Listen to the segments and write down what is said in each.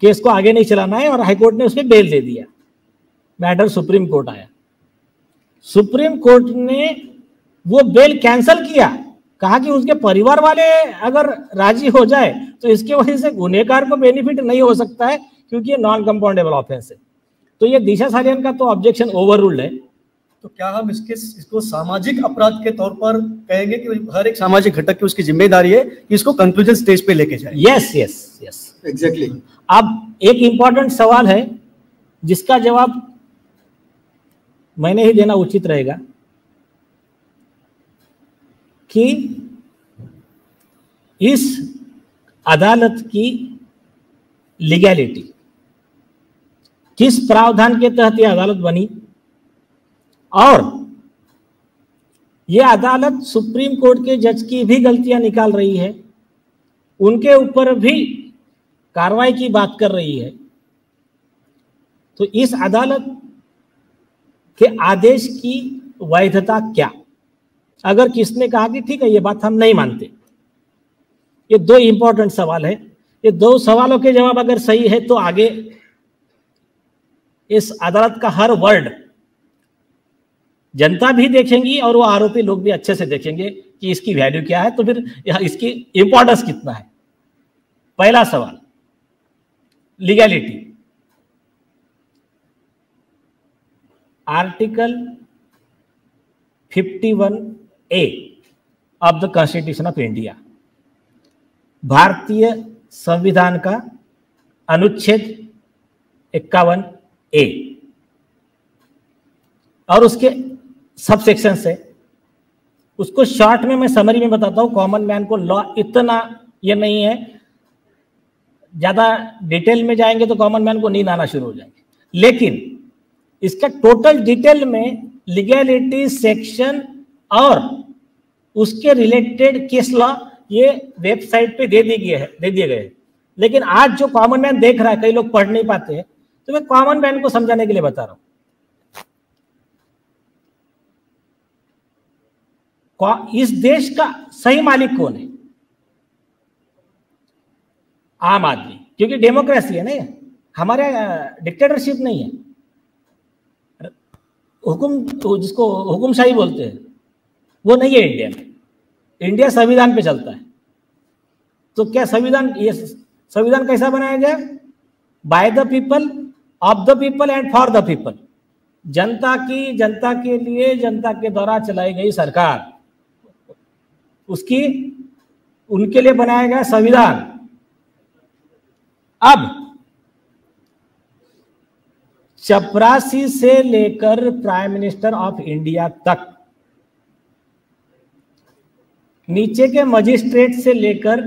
Case को आगे नहीं चलाना है, और हाईकोर्ट ने उसमें बेल दे दिया। मैटर सुप्रीम कोर्ट आया, सुप्रीम कोर्ट ने वो बेल कैंसिल किया, कहा कि उसके परिवार वाले अगर राजी हो जाए तो इसके वजह से गुनहगार को बेनिफिट नहीं हो सकता है, क्योंकि ये नॉन कंपाउंडेबल ऑफेंस है। तो ये दिशा सालियान का तो ऑब्जेक्शन ओवररूल्ड है। तो क्या हम इसको सामाजिक अपराध के तौर पर कहेंगे कि हर एक सामाजिक घटक की उसकी जिम्मेदारी है कि इसको कंक्लूजन स्टेज पे लेके जाए? Yes yes yes, exactly. अब एक इंपॉर्टेंट सवाल है जिसका जवाब मैंने ही देना उचित रहेगा कि इस अदालत की लीगैलिटी, किस प्रावधान के तहत यह अदालत बनी, और यह अदालत सुप्रीम कोर्ट के जज की भी गलतियां निकाल रही है, उनके ऊपर भी कार्रवाई की बात कर रही है। तो इस अदालत के आदेश की वैधता क्या? अगर किसने कहा कि ठीक है ये बात हम नहीं मानते, ये दो इंपॉर्टेंट सवाल है। ये दो सवालों के जवाब अगर सही है तो आगे इस अदालत का हर वर्ड जनता भी देखेंगी और वो आरोपी लोग भी अच्छे से देखेंगे कि इसकी वैल्यू क्या है, तो फिर इसकी इंपॉर्टेंस कितना है। पहला सवाल, legality. Article 51A of the constitution of India, भारतीय संविधान का अनुच्छेद 51A और उसके सब सेक्शन है। उसको शॉर्ट में मैं समरी में बताता हूं। कॉमन मैन को लॉ इतना ये नहीं है, ज्यादा डिटेल में जाएंगे तो कॉमन मैन को नींद आना शुरू हो जाएंगे, लेकिन इसका टोटल डिटेल में लीगैलिटी सेक्शन और उसके रिलेटेड केस लॉ ये वेबसाइट पे दे दिए गए। लेकिन आज जो कॉमन मैन देख रहा है, कई लोग पढ़ नहीं पाते हैं, तो मैं कॉमन मैन को समझाने के लिए बता रहा हूं। इस देश का सही मालिक कौन है? आम आदमी, क्योंकि डेमोक्रेसी है ना, ये हमारे डिक्टेटरशिप नहीं है। जिसको हुकुमशाही बोलते हैं वो नहीं है इंडिया में। इंडिया संविधान पे चलता है। तो क्या संविधान कैसा बनाया गया? By the people, of the people and for the people. जनता की, जनता के लिए, जनता के द्वारा चलाई गई सरकार, उसकी उनके लिए बनाया गया संविधान। अब 84 से लेकर प्राइम मिनिस्टर ऑफ इंडिया तक, नीचे के मजिस्ट्रेट से लेकर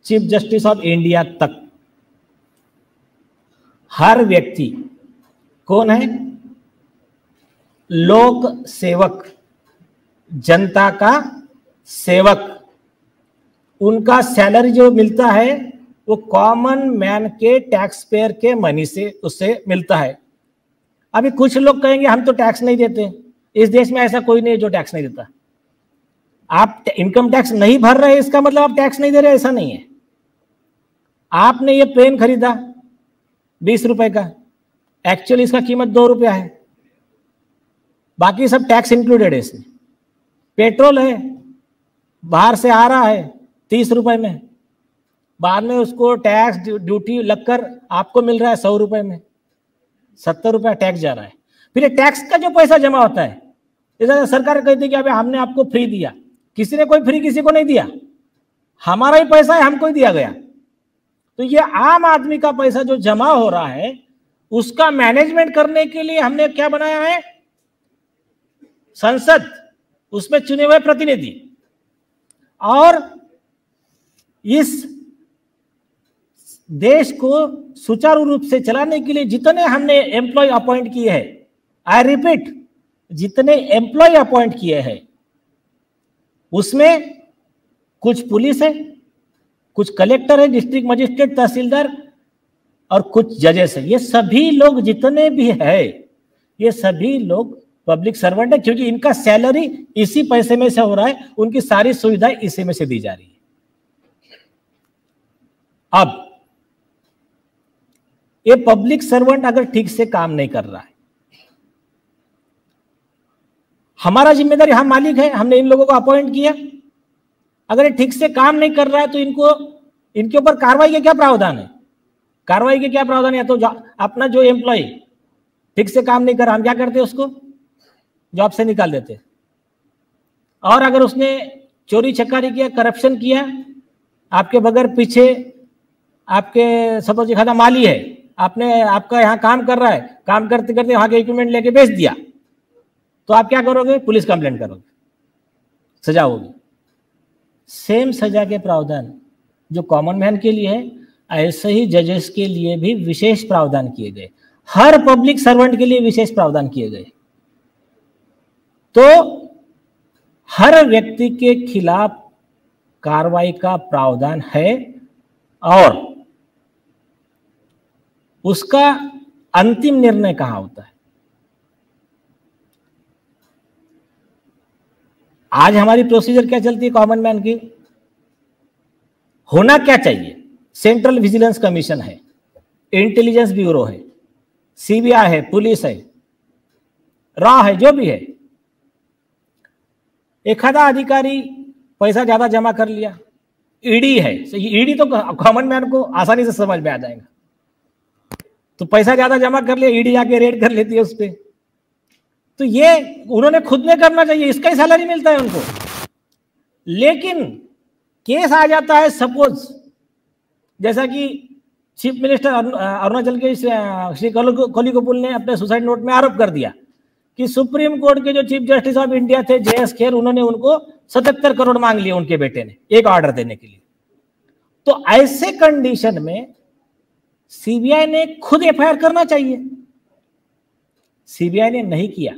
चीफ जस्टिस ऑफ इंडिया तक, हर व्यक्ति कौन है? लोक सेवक, जनता का सेवक। उनका सैलरी जो मिलता है वो कॉमन मैन के टैक्स पेयर के मनी से उससे मिलता है। अभी कुछ लोग कहेंगे हम तो टैक्स नहीं देते। इस देश में ऐसा कोई नहीं है जो टैक्स नहीं देता। आप इनकम टैक्स नहीं भर रहे इसका मतलब आप टैक्स नहीं दे रहे, ऐसा नहीं है। आपने ये पेन खरीदा 20 रुपए का, एक्चुअली इसका कीमत 2 रुपया है, बाकी सब टैक्स इंक्लूडेड है इसमें। पेट्रोल है, बाहर से आ रहा है 30 रुपए में, बाद में उसको टैक्स ड्यूटी लगकर आपको मिल रहा है 100 रुपए में, 70 रुपया टैक्स जा रहा है। फिर ये टैक्स का जो पैसा जमा होता है, जैसे सरकार कहती है कि अभी हमने आपको फ्री दिया, किसी ने कोई फ्री किसी को नहीं दिया, हमारा ही पैसा है, हमको ही दिया गया। तो ये आम आदमी का पैसा जो जमा हो रहा है उसका मैनेजमेंट करने के लिए हमने क्या बनाया है? संसद, उसमें चुने हुए प्रतिनिधि। और इस देश को सुचारू रूप से चलाने के लिए जितने हमने एम्प्लॉय अपॉइंट किए हैं, आई रिपीट, जितने एम्प्लॉय अपॉइंट किए हैं उसमें कुछ पुलिस है, कुछ कलेक्टर है, डिस्ट्रिक्ट मजिस्ट्रेट, तहसीलदार और कुछ जजेस है। ये सभी लोग जितने भी है, ये सभी लोग पब्लिक सर्वेंट है, क्योंकि इनका सैलरी इसी पैसे में से हो रहा है, उनकी सारी सुविधाएं इसी में से दी जा रही है। अब ये पब्लिक सर्वेंट अगर ठीक से काम नहीं कर रहा है, हमारा जिम्मेदारी, हम मालिक है, हमने इन लोगों को अपॉइंट किया, अगर ये ठीक से काम नहीं कर रहा है तो इनके ऊपर कार्रवाई के क्या प्रावधान है? कार्रवाई के क्या प्रावधान है? या तो अपना जो एम्प्लॉय ठीक से काम नहीं कर रहा, हम क्या करते, उसको जॉब से निकाल देते। और अगर उसने चोरी चकारी किया, करप्शन किया, आपके बगैर पीछे, आपके सपोज खाता माली है, आपका यहाँ काम कर रहा है, काम करते करते वहां के इक्विपमेंट लेके बेच दिया, तो आप क्या करोगे? पुलिस कंप्लेंट करोगे, सजा होगी। सेम सजा के प्रावधान जो कॉमन मैन के लिए है, ऐसे ही जजेस के लिए भी विशेष प्रावधान किए गए, हर पब्लिक सर्वेंट के लिए विशेष प्रावधान किए गए। तो हर व्यक्ति के खिलाफ कार्रवाई का प्रावधान है और उसका अंतिम निर्णय कहां होता है? आज हमारी प्रोसीजर क्या चलती है कॉमन मैन की? होना क्या चाहिए? सेंट्रल विजिलेंस कमीशन है, इंटेलिजेंस ब्यूरो है, सीबीआई है, पुलिस है, रॉ है, जो भी है। एखादा अधिकारी पैसा ज्यादा जमा कर लिया, ईडी है, ईडी तो कॉमन मैन को आसानी से समझ में आ जाएगा, तो पैसा ज्यादा जमा कर लिया, ईडी आके रेड कर लेती है उस पर। तो ये उन्होंने खुद में करना चाहिए, इसका ही सैलरी मिलता है उनको। लेकिन केस आ जाता है, सपोज जैसा कि चीफ मिनिस्टर अरुणाचल के श्री कोली कोपुल ने अपने सुसाइड नोट में आरोप कर दिया कि सुप्रीम कोर्ट के जो चीफ जस्टिस ऑफ इंडिया थे JS खेर, उन्होंने उनको 77 करोड़ मांग लिए उनके बेटे ने एक ऑर्डर देने के लिए। तो ऐसे कंडीशन में सीबीआई ने खुद FIR करना चाहिए, सीबीआई ने नहीं किया।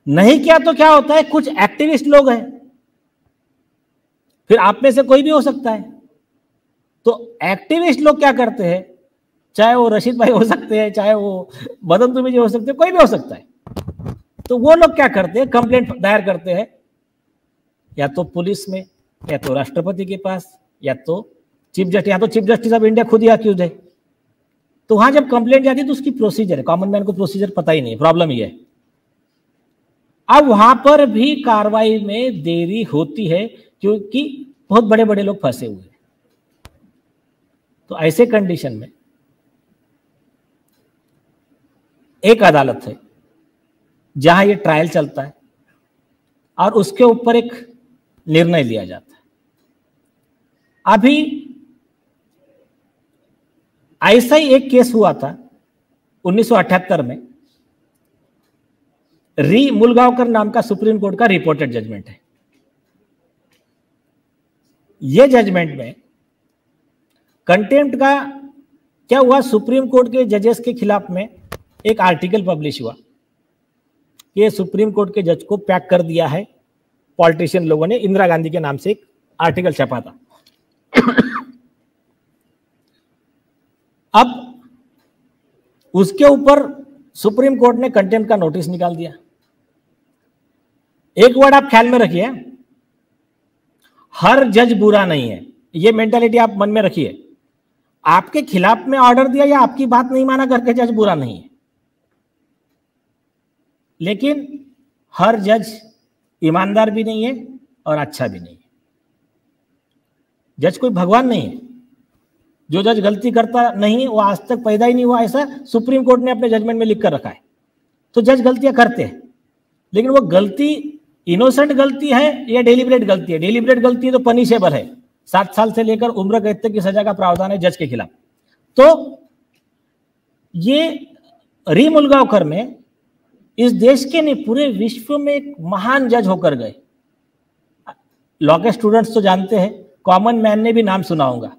नहीं किया तो क्या होता है, कुछ एक्टिविस्ट लोग हैं, फिर आप में से कोई भी हो सकता है, तो एक्टिविस्ट लोग क्या करते हैं, चाहे वो रशीद भाई हो सकते हैं, चाहे वो मदन दुबे जी हो सकते हैं, कोई भी हो सकता है, तो वो लोग क्या करते हैं, कंप्लेंट दायर करते हैं या तो पुलिस में, या तो राष्ट्रपति के पास, या तो चीफ जस्टिस, या तो चीफ जस्टिस ऑफ इंडिया खुद ही अक्यूज है। तो वहां जब कंप्लेंट जाती है तो उसकी प्रोसीजर है, कॉमन मैन को प्रोसीजर पता ही नहीं, प्रॉब्लम ये है। अब वहां पर भी कार्रवाई में देरी होती है क्योंकि बहुत बड़े बड़े लोग फंसे हुए हैं। तो ऐसे कंडीशन में एक अदालत है जहां ये ट्रायल चलता है और उसके ऊपर एक निर्णय लिया जाता है। अभी ऐसा ही एक केस हुआ था 1978 में, री मुलगांवकर नाम का सुप्रीम कोर्ट का रिपोर्टेड जजमेंट है। यह जजमेंट में कंटेम्प्ट का क्या हुआ, सुप्रीम कोर्ट के जजेस के खिलाफ में एक आर्टिकल पब्लिश हुआ, ये सुप्रीम कोर्ट के जज को पैक कर दिया है पॉलिटिशियन लोगों ने, इंदिरा गांधी के नाम से एक आर्टिकल छपा था। अब उसके ऊपर सुप्रीम कोर्ट ने कंटेम्प्ट का नोटिस निकाल दिया। एक वर्ड आप ख्याल में रखिए, हर जज बुरा नहीं है, ये मेंटालिटी आप मन में रखिए। आपके खिलाफ में ऑर्डर दिया या आपकी बात नहीं माना करके जज बुरा नहीं है, लेकिन हर जज ईमानदार भी नहीं है और अच्छा भी नहीं है। जज कोई भगवान नहीं है, जो जज गलती करता नहीं वो आज तक पैदा ही नहीं हुआ, ऐसा सुप्रीम कोर्ट ने अपने जजमेंट में लिख कर रखा है। तो जज गलतियां करते हैं, लेकिन वो गलती इनोसेंट गलती है या डेलिब्रेट गलती है। डेलिब्रेट गलती है तो पनिशेबल है, 7 साल से लेकर उम्र कैद तक की सजा का प्रावधान है जज के खिलाफ। तो ये री मुलगांवकर में इस देश के नहीं पूरे विश्व में एक महान जज होकर गए। लॉ के स्टूडेंट्स तो जानते हैं, कॉमन मैन ने भी नाम सुना होगा,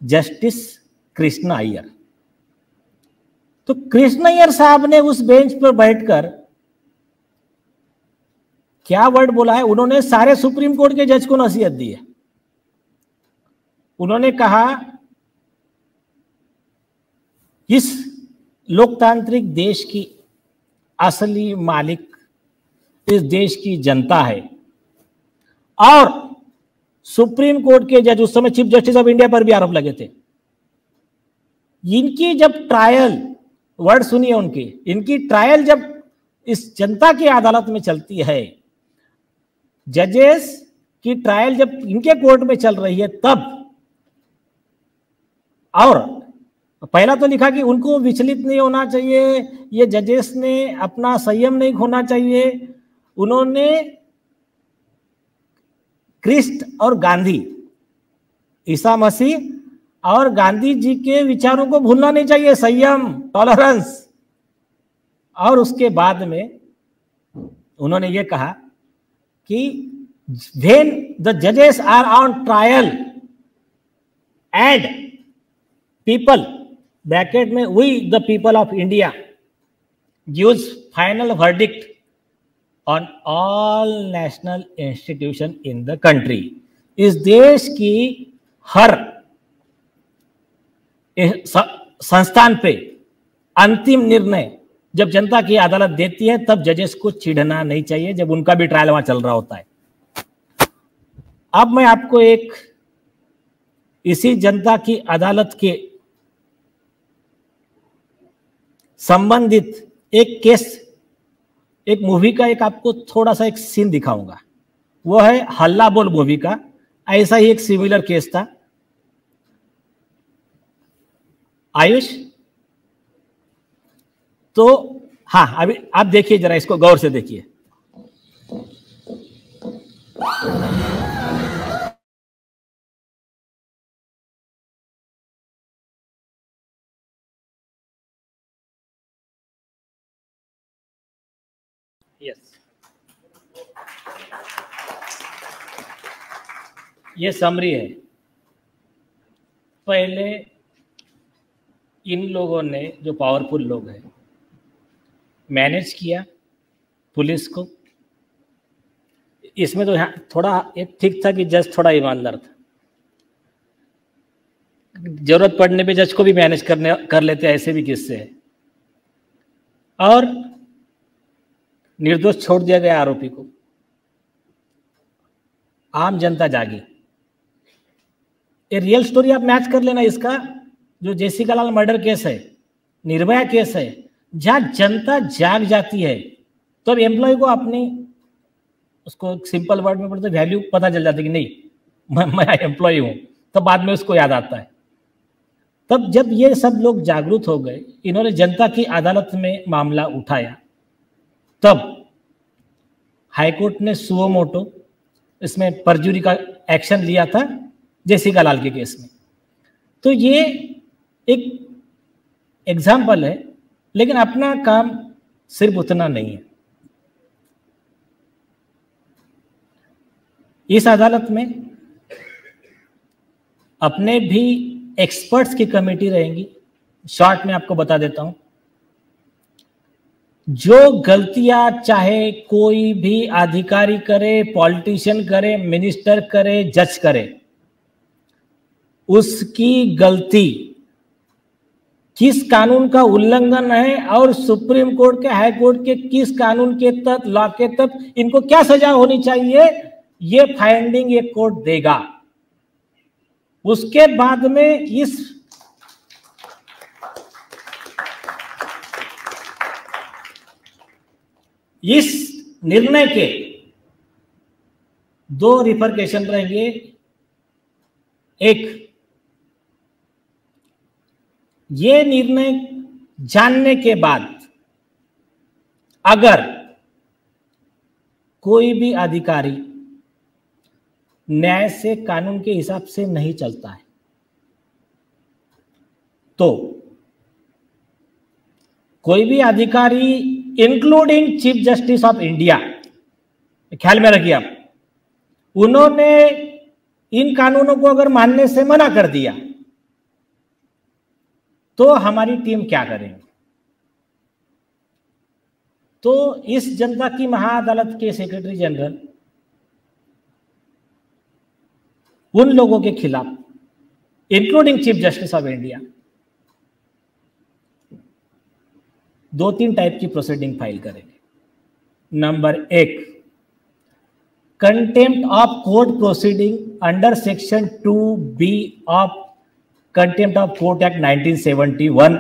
जस्टिस कृष्णा अय्यर। तो कृष्णा अय्यर साहब ने उस बेंच पर बैठकर क्या वर्ड बोला है, उन्होंने सारे सुप्रीम कोर्ट के जज को नसीहत दी है। उन्होंने कहा इस लोकतांत्रिक देश की असली मालिक इस देश की जनता है और सुप्रीम कोर्ट के जज, उस समय चीफ जस्टिस ऑफ इंडिया पर भी आरोप लगे थे, इनकी जब ट्रायल, वर्ड सुनिए उनकी, इनकी ट्रायल जब इस जनता की अदालत में चलती है, जजेस की ट्रायल जब इनके कोर्ट में चल रही है तब, और पहला तो लिखा कि उनको विचलित नहीं होना चाहिए, ये जजेस ने अपना संयम नहीं खोना चाहिए, उन्होंने क्रिस्ट और गांधी, ईसा मसीह और गांधी जी के विचारों को भूलना नहीं चाहिए, संयम, टॉलरेंस। और उसके बाद में उन्होंने ये कहा कि when the judges are on trial and people, bracket में we the people of India gives final verdict on all national institution in the country, इस देश की हर संस्थान पे अंतिम निर्णय जब जनता की अदालत देती है तब जजेस को चिढ़ना नहीं चाहिए, जब उनका भी ट्रायल वहां चल रहा होता है। अब मैं आपको एक इसी जनता की अदालत के संबंधित एक केस, एक मूवी का एक आपको थोड़ा सा एक सीन दिखाऊंगा। वो है हल्ला बोल मूवी का, ऐसा ही एक सिमिलर केस था। आयुष, तो हाँ, अभी आप देखिए जरा, इसको गौर से देखिए। यस, ये समरी है। पहले इन लोगों ने, जो पावरफुल लोग हैं, मैनेज किया पुलिस को। इसमें तो थोड़ा एक ठीक था कि जज थोड़ा ईमानदार था, जरूरत पड़ने पे जज को भी मैनेज कर लेते, ऐसे भी किस्से हैं। और निर्दोष छोड़ दिया गया आरोपी को। आम जनता जागी। ये रियल स्टोरी आप मैच कर लेना इसका, जो जेसिका लाल मर्डर केस है, निर्भया केस है, जहां जनता जाग जाती है तो अब एम्प्लॉय को अपनी, उसको सिंपल वर्ड में पढ़ते वैल्यू पता चल जाती है कि नहीं मैं एम्प्लॉय हूं, तो बाद में उसको याद आता है। तब जब ये सब लोग जागरूक हो गए, इन्होंने जनता की अदालत में मामला उठाया, तब हाईकोर्ट ने सुओ मोटो इसमें परजुरी का एक्शन लिया था जेसिका लाल के केस में। तो ये एक एग्जाम्पल है, लेकिन अपना काम सिर्फ उतना नहीं है। इस अदालत में अपने भी एक्सपर्ट्स की कमेटी रहेंगी। शॉर्ट में आपको बता देता हूं, जो गलतियां चाहे कोई भी अधिकारी करे, पॉलिटिशियन करे, मिनिस्टर करे, जज करे, उसकी गलती किस कानून का उल्लंघन है और सुप्रीम कोर्ट के, हाई कोर्ट के किस कानून के तहत, लॉ के तहत इनको क्या सजा होनी चाहिए, ये फाइंडिंग ये कोर्ट देगा। उसके बाद में इस निर्णय के दो रिफरकेशन रहेंगे। एक, ये निर्णय जानने के बाद अगर कोई भी अधिकारी न्याय से, कानून के हिसाब से नहीं चलता है, तो कोई भी अधिकारी including chief justice of India, ख्याल में रखिए आप, उन्होंने इन कानूनों को अगर मानने से मना कर दिया तो हमारी टीम क्या करेंगे। तो इस जनता की महाअदालत के सेक्रेटरी जनरल उन लोगों के खिलाफ, including chief justice of India, 2-3 type की प्रोसीडिंग फाइल करेंगे। Number 1, contempt of court proceeding under section 2B of contempt of court act 1971,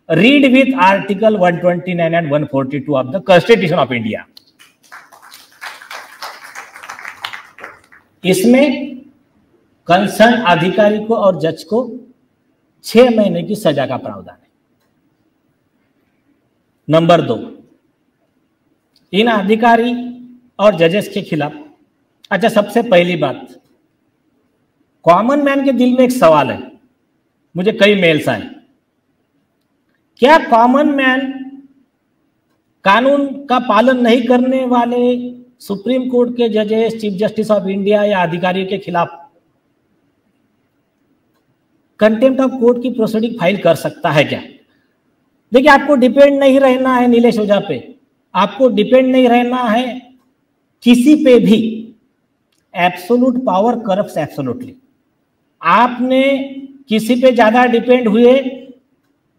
read with article 129 and 142 of the constitution of India. इसमें concern अधिकारी को और जज को 6 महीने की सजा का प्रावधान है। नंबर 2, इन अधिकारी और जजेस के खिलाफ, अच्छा सबसे पहली बात, कॉमन मैन के दिल में एक सवाल है, मुझे कई मेल्स आए, क्या कॉमन मैन कानून का पालन नहीं करने वाले सुप्रीम कोर्ट के जजेस, चीफ जस्टिस ऑफ इंडिया या अधिकारियों के खिलाफ कंटेम्प्ट ऑफ कोर्ट की प्रोसीडिंग फाइल कर सकता है क्या? देखिए, आपको डिपेंड नहीं रहना है नीलेश ओझा पे, आपको डिपेंड नहीं रहना है किसी पे भी। Absolute power corrupts absolutely. आपने किसी पे ज्यादा डिपेंड हुए,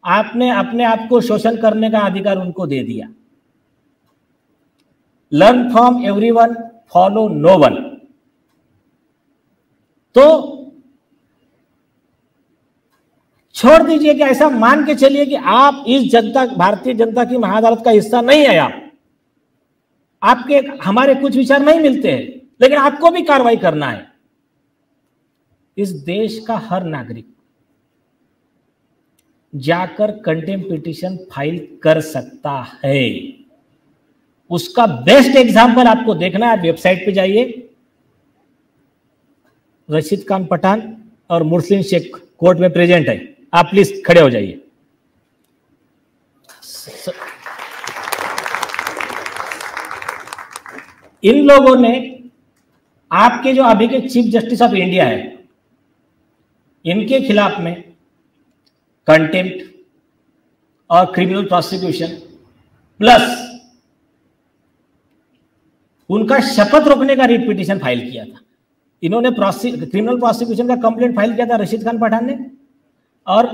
आपने अपने आप को शोषण करने का अधिकार उनको दे दिया। Learn from everyone, follow no one. तो छोड़ दीजिए कि ऐसा मान के चलिए कि आप इस जनता, भारतीय जनता की महाअदालत का हिस्सा नहीं है, आपके हमारे कुछ विचार नहीं मिलते हैं, लेकिन आपको भी कार्रवाई करना है। इस देश का हर नागरिक जाकर कंटेम्प्ट पिटीशन फाइल कर सकता है। उसका बेस्ट एग्जांपल आपको देखना है, वेबसाइट पे जाइए, रशीद खान पठान और मुस्लिम शेख कोर्ट में प्रेजेंट है, आप प्लीज खड़े हो जाइए। इन लोगों ने आपके जो अभी के चीफ जस्टिस ऑफ इंडिया है, इनके खिलाफ में कंटेम्प्ट और क्रिमिनल प्रोसिक्यूशन प्लस उनका शपथ रोकने का रिट पिटीशन फाइल किया था। इन्होंने क्रिमिनल प्रोसिक्यूशन का कंप्लेंट फाइल किया था रशीद खान पठान ने, और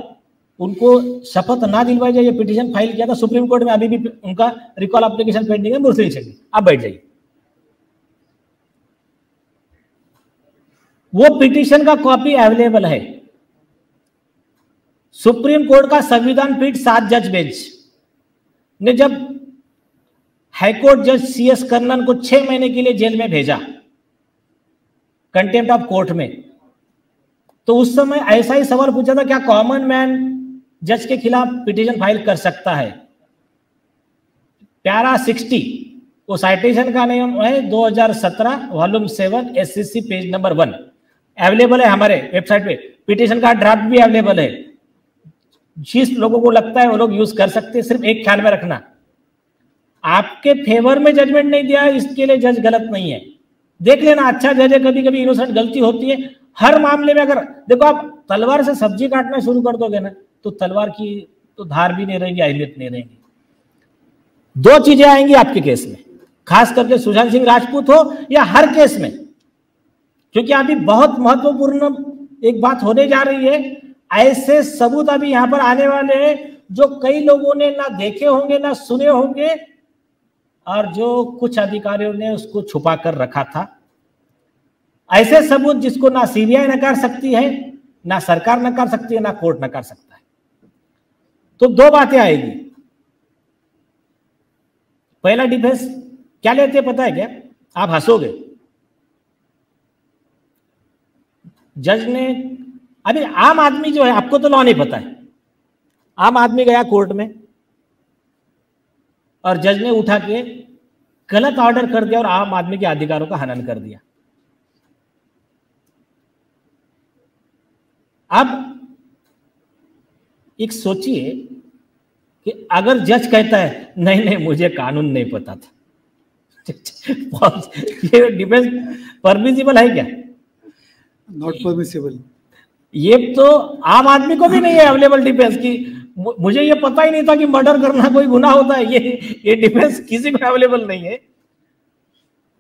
उनको शपथ ना दिलवाई जाए ये पिटीशन फाइल किया था सुप्रीम कोर्ट में। अभी भी उनका रिकॉल एप्लीकेशन पेंडिंग है मुस्लिम शेख। आप बैठ जाइए। वो पिटीशन का कॉपी अवेलेबल है। सुप्रीम कोर्ट का संविधान पीठ 7 जज बेंच ने जब हाईकोर्ट जज CS कर्नन को 6 महीने के लिए जेल में भेजा कंटेम्प्ट ऑफ कोर्ट में, तो उस समय ऐसा ही सवाल पूछा था, क्या कॉमन मैन जज के खिलाफ पिटीशन फाइल कर सकता है? पैरा 60, वो साइटेशन का नियम है 2017 volume 7 SCC page number 1 available है हमारे वेबसाइट पे। पिटीशन का ड्राफ्ट भी अवेलेबल है। जिस लोगों को लगता है वो लोग यूज कर सकते हैं। सिर्फ एक ख्याल में रखना, आपके फेवर में जजमेंट नहीं दिया इसके लिए जज गलत नहीं है। देख लेना, अच्छा जज है, कभी कभी इनोसेंट गलती होती है। हर मामले में अगर देखो आप तलवार से सब्जी काटना शुरू कर दोगे ना, तो तलवार की तो धार भी नहीं रहेगी, अहमियत नहीं रहेगी। 2 चीजें आएंगी आपके केस में, खास करके सुशांत सिंह राजपूत हो या हर केस में, क्योंकि अभी बहुत महत्वपूर्ण एक बात होने जा रही है। ऐसे सबूत अभी यहां पर आने वाले हैं जो कई लोगों ने ना देखे होंगे ना सुने होंगे, और जो कुछ अधिकारियों ने उसको छुपा कर रखा था। ऐसे सबूत जिसको ना CBI नकार सकती है, ना सरकार नकार सकती है, ना कोर्ट नकार सकता है। तो 2 बातें आएगी। पहला डिफेंस क्या लेते हैं पता है क्या? आप हंसोगे। जज ने, अभी आम आदमी जो है, आपको तो लॉ नहीं पता है, आम आदमी गया कोर्ट में और जज ने उठा के गलत ऑर्डर कर दिया और आम आदमी के अधिकारों का हनन कर दिया। अब एक सोचिए कि अगर जज कहता है नहीं नहीं मुझे कानून नहीं पता था, ये डिफेंस परमिसिबल है क्या? Not permissible. ये तो आम आदमी को भी नहीं है अवेलेबल डिफेंस की, मुझे ये पता ही नहीं था कि मर्डर करना कोई गुनाह होता है। ये डिफेंस किसी को अवेलेबल नहीं है।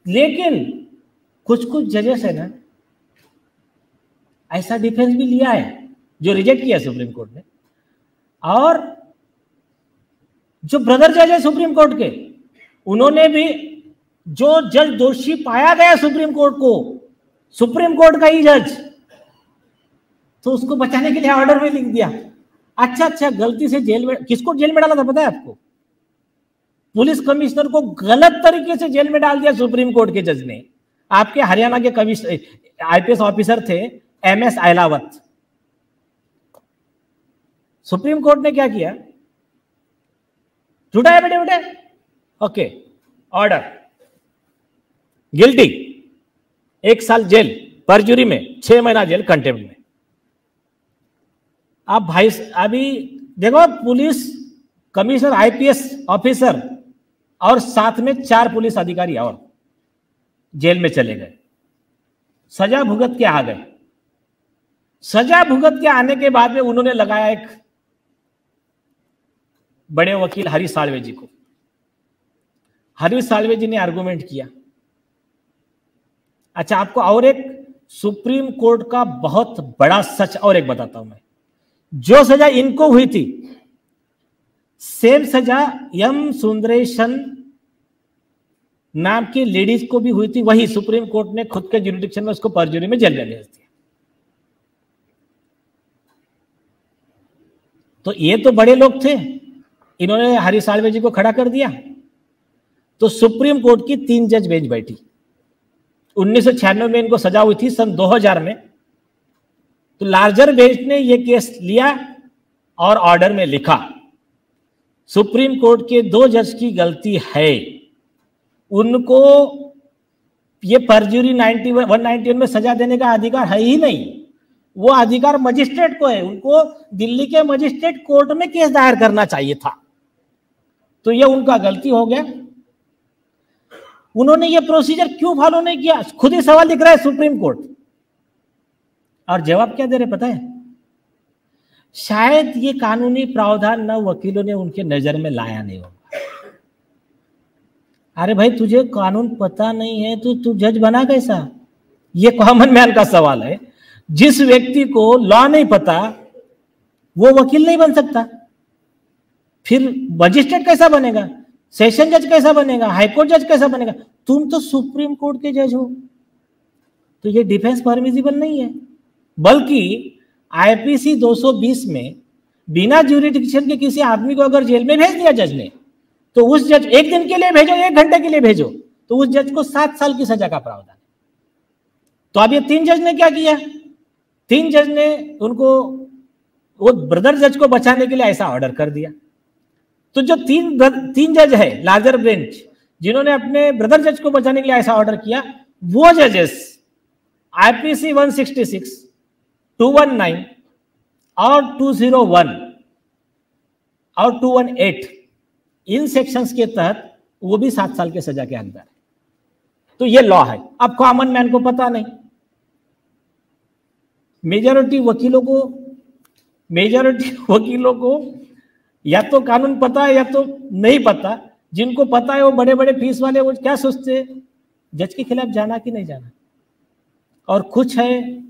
लेकिन कुछ कुछ जजेस है ना, ऐसा डिफेंस भी लिया है जो रिजेक्ट किया सुप्रीम कोर्ट ने। और जो ब्रदर जज है सुप्रीम कोर्ट के, उन्होंने भी, जो जज दोषी पाया गया सुप्रीम कोर्ट को, सुप्रीम कोर्ट का ही जज, तो उसको बचाने के लिए ऑर्डर में लिख दिया। अच्छा, गलती से जेल में, किसको जेल में डाला था पता है आपको? पुलिस कमिश्नर को गलत तरीके से जेल में डाल दिया सुप्रीम कोर्ट के जज ने। आपके हरियाणा के कमिश्नर आईपीएस ऑफिसर थे एमएस अहलावत। सुप्रीम कोर्ट ने क्या किया? झूठा है बेटे, ओके, ऑर्डर, गिल्टी, 1 साल जेल, परजुरी में 6 महीना जेल, कंटेम्प्ट में। आप भाई अभी देखो, पुलिस कमिश्नर आईपीएस ऑफिसर और साथ में 4 पुलिस अधिकारी और जेल में चले गए, सजा भुगत के आ गए। सजा भुगत के आने के बाद में उन्होंने लगाया एक बड़े वकील हरीश साल्वे जी को। हरीश साल्वे जी ने आर्गुमेंट किया। अच्छा, आपको और एक सुप्रीम कोर्ट का बहुत बड़ा सच और एक बताता हूं मैं। जो सजा इनको हुई थी, सेम सजा एम सुंदरेशन नाम की लेडीज को भी हुई थी। वही सुप्रीम कोर्ट ने खुद के ज्यूरिडिक्शन में उसको परजुरी में जेल में भेज दिया। तो ये तो बड़े लोग थे, इन्होंने हरीश साल्वे जी को खड़ा कर दिया। तो सुप्रीम कोर्ट की 3 जज बेंच बैठी। 1996 में इनको सजा हुई थी, सन 2000 में। तो लार्जर बेंच ने ये केस लिया और ऑर्डर में लिखा, सुप्रीम कोर्ट के 2 जज की गलती है, उनको ये परजुरी 191 में सजा देने का अधिकार है ही नहीं। वो अधिकार मजिस्ट्रेट को है, उनको दिल्ली के मजिस्ट्रेट कोर्ट में केस दायर करना चाहिए था। तो ये उनका गलती हो गया। उन्होंने ये प्रोसीजर क्यों फॉलो नहीं किया? खुद ही सवाल लिख रहा है सुप्रीम कोर्ट। और जवाब क्या दे रहे पता है? शायद ये कानूनी प्रावधान न वकीलों ने उनके नजर में लाया नहीं होगा। अरे भाई, तुझे कानून पता नहीं है तो तू जज बना कैसा? ये कॉमन मैन का सवाल है। जिस व्यक्ति को लॉ नहीं पता वो वकील नहीं बन सकता, फिर मजिस्ट्रेट कैसा बनेगा? सेशन जज कैसा बनेगा? हाईकोर्ट जज कैसा बनेगा? तुम तो सुप्रीम कोर्ट के जज हो। तो ये डिफेंस परमिसिबल नहीं है। बल्कि आईपीसी 220 में बिना ज्यूरिडिक्शन के किसी आदमी को अगर जेल में भेज दिया जज ने, तो उस जज, 1 दिन के लिए भेजो, 1 घंटे के लिए भेजो, तो उस जज को 7 साल की सजा का प्रावधान है। तो अब ये 3 जज ने क्या किया? 3 जज ने उनको, वो ब्रदर जज को बचाने के लिए ऐसा ऑर्डर कर दिया। तो जो 3 जज है लार्जर बेंच, जिन्होंने अपने ब्रदर जज को बचाने के लिए ऐसा ऑर्डर किया, वो जजेस आईपीसी 166, 219 और 201 और 218 इन सेक्शंस के तहत वो भी 7 साल के सजा के हकदार है। तो ये लॉ है। अब कॉमन मैन को पता नहीं, मेजॉरिटी वकीलों को या तो कानून पता है या तो नहीं पता। जिनको पता है वो बड़े बड़े फीस वाले, वो क्या सोचते हैं, जज के खिलाफ जाना कि नहीं जाना। और कुछ है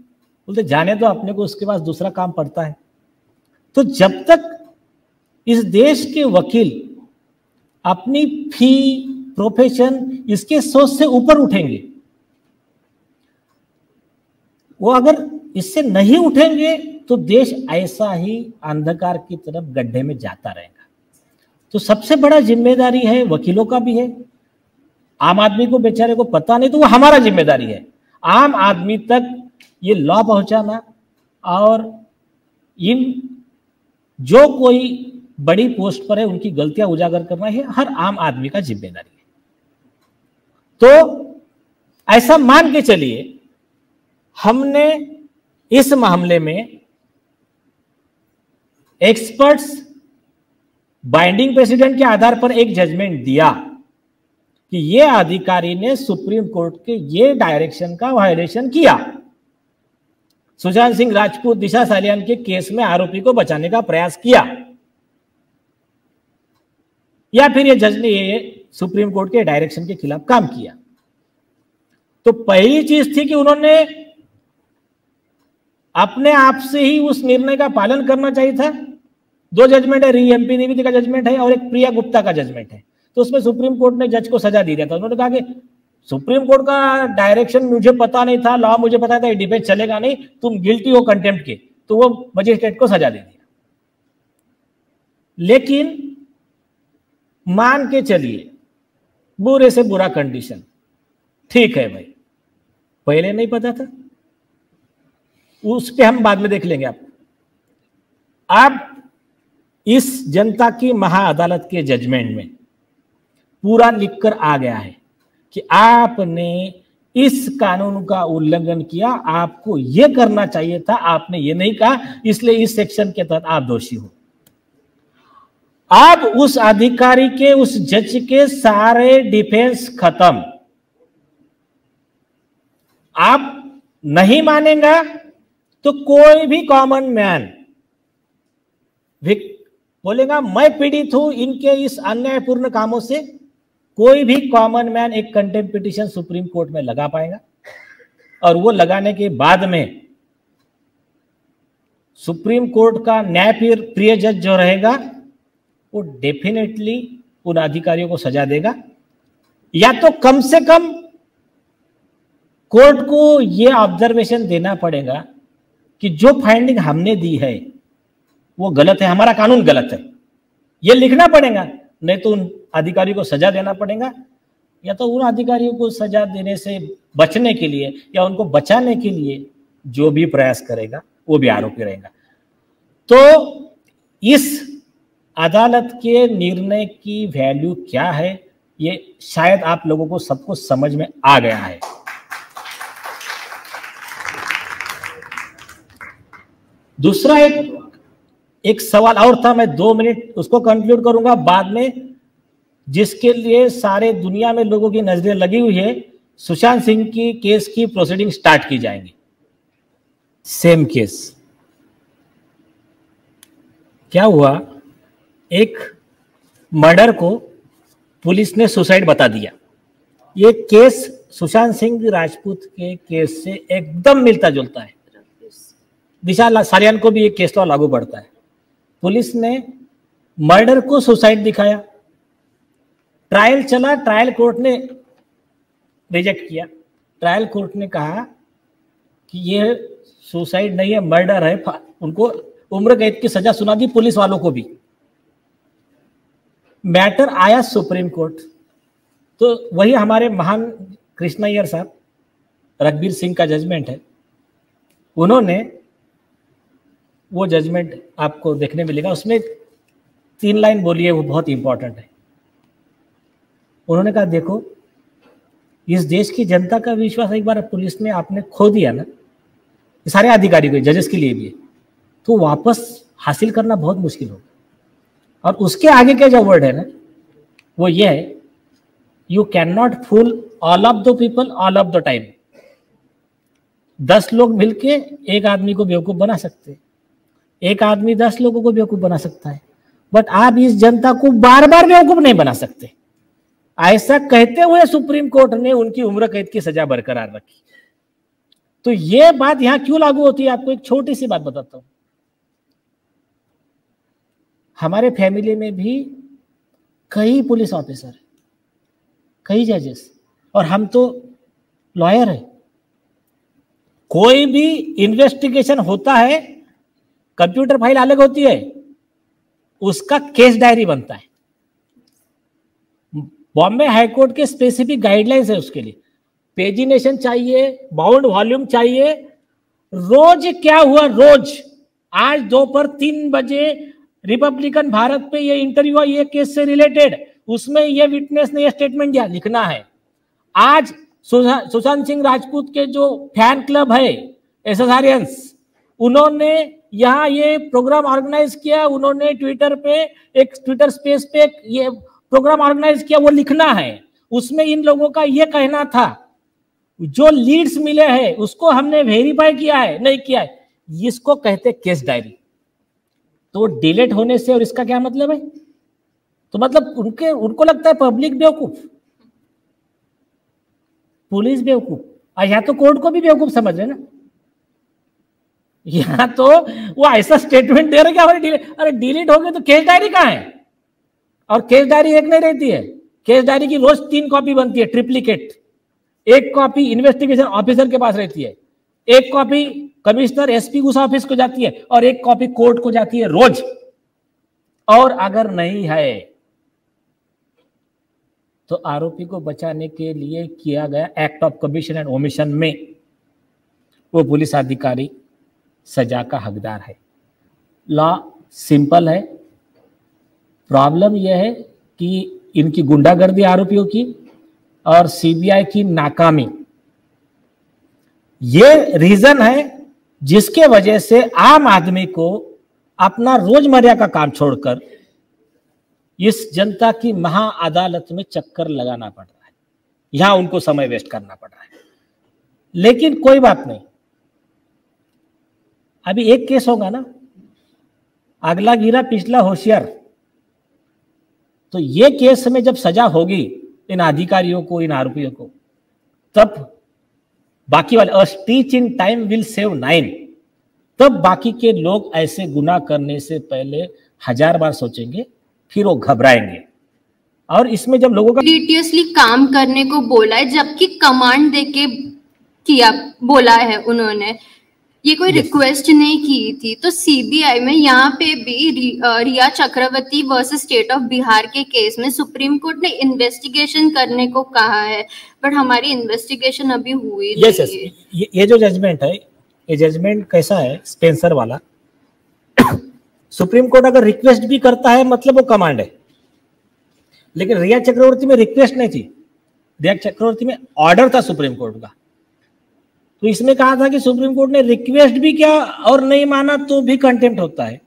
बोलते जाने दो, अपने को उसके पास दूसरा काम पड़ता है। तो जब तक इस देश के वकील अपनी फी, प्रोफेशन, इसके सोच से ऊपर उठेंगे, वो अगर इससे नहीं उठेंगे तो देश ऐसा ही अंधकार की तरफ गड्ढे में जाता रहेगा। तो सबसे बड़ा जिम्मेदारी है वकीलों का भी है। आम आदमी को बेचारे को पता नहीं तो वो हमारा जिम्मेदारी है आम आदमी तक ये लॉ पहुंचाना, और इन जो कोई बड़ी पोस्ट पर है उनकी गलतियां उजागर करना है हर आम आदमी का जिम्मेदारी है। तो ऐसा मान के चलिए, हमने इस मामले में एक्सपर्ट्स बाइंडिंग प्रेसिडेंट के आधार पर एक जजमेंट दिया कि ये अधिकारी ने सुप्रीम कोर्ट के ये डायरेक्शन का वायलेशन किया। सुशांत सिंह राजपूत, दिशा सालियान के केस में आरोपी को बचाने का प्रयास किया, या फिर ये जज ने ये सुप्रीम कोर्ट के डायरेक्शन के खिलाफ काम किया। तो पहली चीज थी कि उन्होंने अपने आप से ही उस निर्णय का पालन करना चाहिए था। 2 जजमेंट है, एमपी निविति का जजमेंट है और एक प्रिया गुप्ता का जजमेंट है। तो उसमें सुप्रीम कोर्ट ने जज को सजा दी दिया था। उन्होंने कहा कि सुप्रीम कोर्ट का डायरेक्शन मुझे पता नहीं था, लॉ मुझे पता था, डिफेंस चलेगा नहीं, तुम गिल्टी हो कंटेम्प्ट के, तो वो मजिस्ट्रेट को सजा दे दिया। लेकिन मान के चलिए बुरे से बुरा कंडीशन, ठीक है भाई, पहले नहीं पता था, उस पे हम बाद में देख लेंगे। आप इस जनता की महाअदालत के जजमेंट में पूरा लिखकर आ गया है कि आपने इस कानून का उल्लंघन किया, आपको यह करना चाहिए था, आपने ये नहीं कहा, इसलिए इस सेक्शन के तहत आप दोषी हो। अब उस अधिकारी के, उस जज के सारे डिफेंस खत्म। आप नहीं मानेगा तो कोई भी कॉमन मैन बोलेगा मैं पीड़ित हूं इनके इस अन्यायपूर्ण कामों से, कोई भी कॉमन मैन एक कंटेम्प्ट पिटीशन सुप्रीम कोर्ट में लगा पाएगा, और वो लगाने के बाद में सुप्रीम कोर्ट का न्याय प्रिय जज जो रहेगा वो डेफिनेटली उन अधिकारियों को सजा देगा, या तो कम से कम कोर्ट को ये ऑब्जर्वेशन देना पड़ेगा कि जो फाइंडिंग हमने दी है वो गलत है, हमारा कानून गलत है, ये लिखना पड़ेगा। नहीं तो उन अधिकारियों को सजा देना पड़ेगा, या तो उन अधिकारियों को सजा देने से बचने के लिए या उनको बचाने के लिए जो भी प्रयास करेगा वो भी आरोपी रहेगा। तो इस अदालत के निर्णय की वैल्यू क्या है, ये शायद आप लोगों को सबको समझ में आ गया है। दूसरा एक सवाल और था, मैं 2 मिनट उसको कंक्लूड करूंगा, बाद में जिसके लिए सारे दुनिया में लोगों की नजरें लगी हुई है, सुशांत सिंह की केस की प्रोसीडिंग स्टार्ट की जाएंगी। सेम केस क्या हुआ, एक मर्डर को पुलिस ने सुसाइड बता दिया। ये केस सुशांत सिंह राजपूत के केस से एकदम मिलता जुलता है, दिशा सालियान को भी एक केस लॉ लागू पड़ता है। पुलिस ने मर्डर को सुसाइड दिखाया, ट्रायल चला, ट्रायल कोर्ट ने रिजेक्ट किया। ट्रायल कोर्ट ने कहा कि ये सुसाइड नहीं है, मर्डर है, उनको उम्र कैद की सजा सुना दी, पुलिस वालों को भी। मैटर आया सुप्रीम कोर्ट, तो वही हमारे महान कृष्णैयर साहब, रघुवीर सिंह का जजमेंट है, उन्होंने वो जजमेंट आपको देखने मिलेगा, उसमें 3 लाइन बोली है, वो बहुत इंपॉर्टेंट है। उन्होंने कहा देखो, इस देश की जनता का विश्वास एक बार पुलिस ने आपने खो दिया ना, सारे अधिकारी को, जजेस के लिए भी, तो वापस हासिल करना बहुत मुश्किल होगा। और उसके आगे के जो वर्ड है ना, वो ये है, you can not fool all of the people all of the time. 10 लोग मिलके एक आदमी को बेवकूफ बना सकते हैं, एक आदमी 10 लोगों को बेवकूफ बना सकता है, बट आप इस जनता को बार बार बेवकूफ नहीं बना सकते। ऐसा कहते हुए सुप्रीम कोर्ट ने उनकी उम्र कैद की सजा बरकरार रखी। तो ये बात यहां क्यों लागू होती है, आपको एक छोटी सी बात बताता हूं। हमारे फैमिली में भी कई पुलिस ऑफिसर, कई जजेस, और हम तो लॉयर है। कोई भी इन्वेस्टिगेशन होता है, कंप्यूटर फाइल अलग होती है, उसका केस डायरी बनता है। बॉम्बे हाईकोर्ट के स्पेसिफिक गाइडलाइंस है उसके लिए, पेजिनेशन चाहिए, बाउंड वॉल्यूम चाहिए, रोज क्या हुआ, रोज आज दोपहर 3 बजे रिपब्लिकन भारत पे ये इंटरव्यू हुआ, ये केस से रिलेटेड, उसमें ये विटनेस ने ये स्टेटमेंट दिया, लिखना है। आज सुशांत सिंह राजपूत के जो फैन क्लब है एसएसआरियंस, उन्होंने यहाँ ये प्रोग्राम ऑर्गेनाइज किया, उन्होंने ट्विटर पे एक ट्विटर स्पेस पे ये प्रोग्राम ऑर्गेनाइज किया, वो लिखना है। उसमें इन लोगों का ये कहना था, जो लीड्स मिले हैं उसको हमने वेरीफाई किया है, नहीं किया है, इसको कहते केस डायरी। तो डिलीट होने से और इसका क्या मतलब है, तो मतलब उनको लगता है पब्लिक बेवकूफ, पुलिस बेवकूफ, और यहाँ तो कोर्ट को भी बेवकूफ समझ रहे ना। यहाँ तो वो ऐसा स्टेटमेंट दे रहे कि हमारे अरे डिलीट हो गए तो केस डायरी कहाँ है, और केस डायरी एक नहीं रहती है, केस डायरी की रोज 3 कॉपी बनती है, ट्रिप्लिकेट। एक कॉपी इन्वेस्टिगेशन ऑफिसर के पास रहती है, एक कॉपी कमिश्नर एसपी उस ऑफिस को जाती है और एक कॉपी कोर्ट को जाती है रोज। और अगर नहीं है तो आरोपी को बचाने के लिए किया गया act of commission and omission में वो पुलिस अधिकारी सजा का हकदार है। लॉ सिंपल है। प्रॉब्लम यह है कि इनकी गुंडागर्दी आरोपियों की और सीबीआई की नाकामी, ये रीजन है जिसके वजह से आम आदमी को अपना रोजमर्रा का काम छोड़कर इस जनता की महा अदालत में चक्कर लगाना पड़ रहा है, यहां उनको समय वेस्ट करना पड़ रहा है। लेकिन कोई बात नहीं, अभी एक केस होगा ना, अगला गिरा पिछला होशियार। तो ये केस में जब सजा होगी इन अधिकारियों को, इन आरोपियों को, तब बाकी वाले stitch in time will save 9, तब बाकी के लोग ऐसे गुनाह करने से पहले 1000 बार सोचेंगे, फिर वो घबराएंगे। और इसमें जब लोगों का सीरियसली काम करने को बोला है, जबकि कमांड देके किया बोला है उन्होंने, ये कोई रिक्वेस्ट नहीं की थी। तो सीबीआई में यहाँ पे भी रिया चक्रवर्ती वर्सेस स्टेट ऑफ बिहार के केस में सुप्रीम कोर्ट ने इन्वेस्टिगेशन करने को कहा है, बट हमारी इन्वेस्टिगेशन अभी हुई नहीं है। ये जो जजमेंट है, ये जजमेंट कैसा है, स्पेंसर वाला। सुप्रीम कोर्ट अगर रिक्वेस्ट भी करता है मतलब वो कमांड है, लेकिन रिया चक्रवर्ती में रिक्वेस्ट नहीं थी, रिया चक्रवर्ती में ऑर्डर था सुप्रीम कोर्ट का। तो इसमें कहा था कि सुप्रीम कोर्ट ने रिक्वेस्ट भी किया और नहीं माना तो भी कंटेम्प्ट होता है।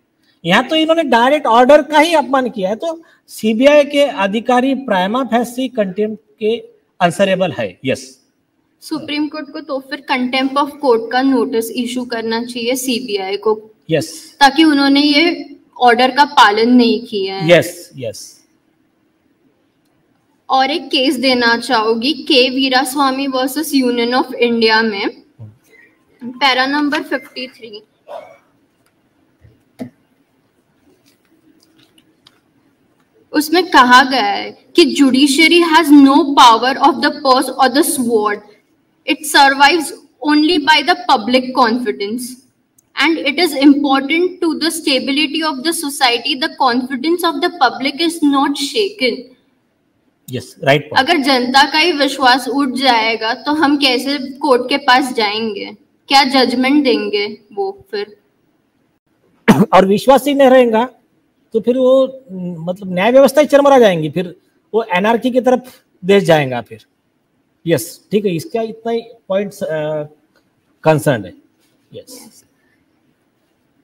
यहाँ तो इन्होंने डायरेक्ट ऑर्डर का ही अपमान किया है, तो सीबीआई के अधिकारी प्राइमा फेसी कंटेम्प्ट के आंसरेबल है। यस, सुप्रीम कोर्ट को तो फिर कंटेम्प्ट ऑफ कोर्ट का नोटिस इशू करना चाहिए सीबीआई को। यस, ताकि उन्होंने ये ऑर्डर का पालन नहीं किया है। Yes yes. और एक केस देना चाहूंगी के Veeraswami versus union of India में, पैरा नंबर 53। उसमें कहा गया है कि judiciary has no power of the purse और the sword, it survives only by the public confidence and it is important to the stability of the society, the confidence of the public is not shaken. Yes, right point. अगर जनता का ही विश्वास उठ जाएगा तो हम कैसे court के पास जाएंगे, क्या जजमेंट देंगे वो फिर। और विश्वास ही नहीं रहेगा तो फिर वो मतलब न्याय व्यवस्था ही चरमरा जाएंगी, फिर वो एनआरकी की तरफ देश जाएगा फिर। यस, ठीक है, इसका इतना ही पॉइंट्स कंसर्न है। यस।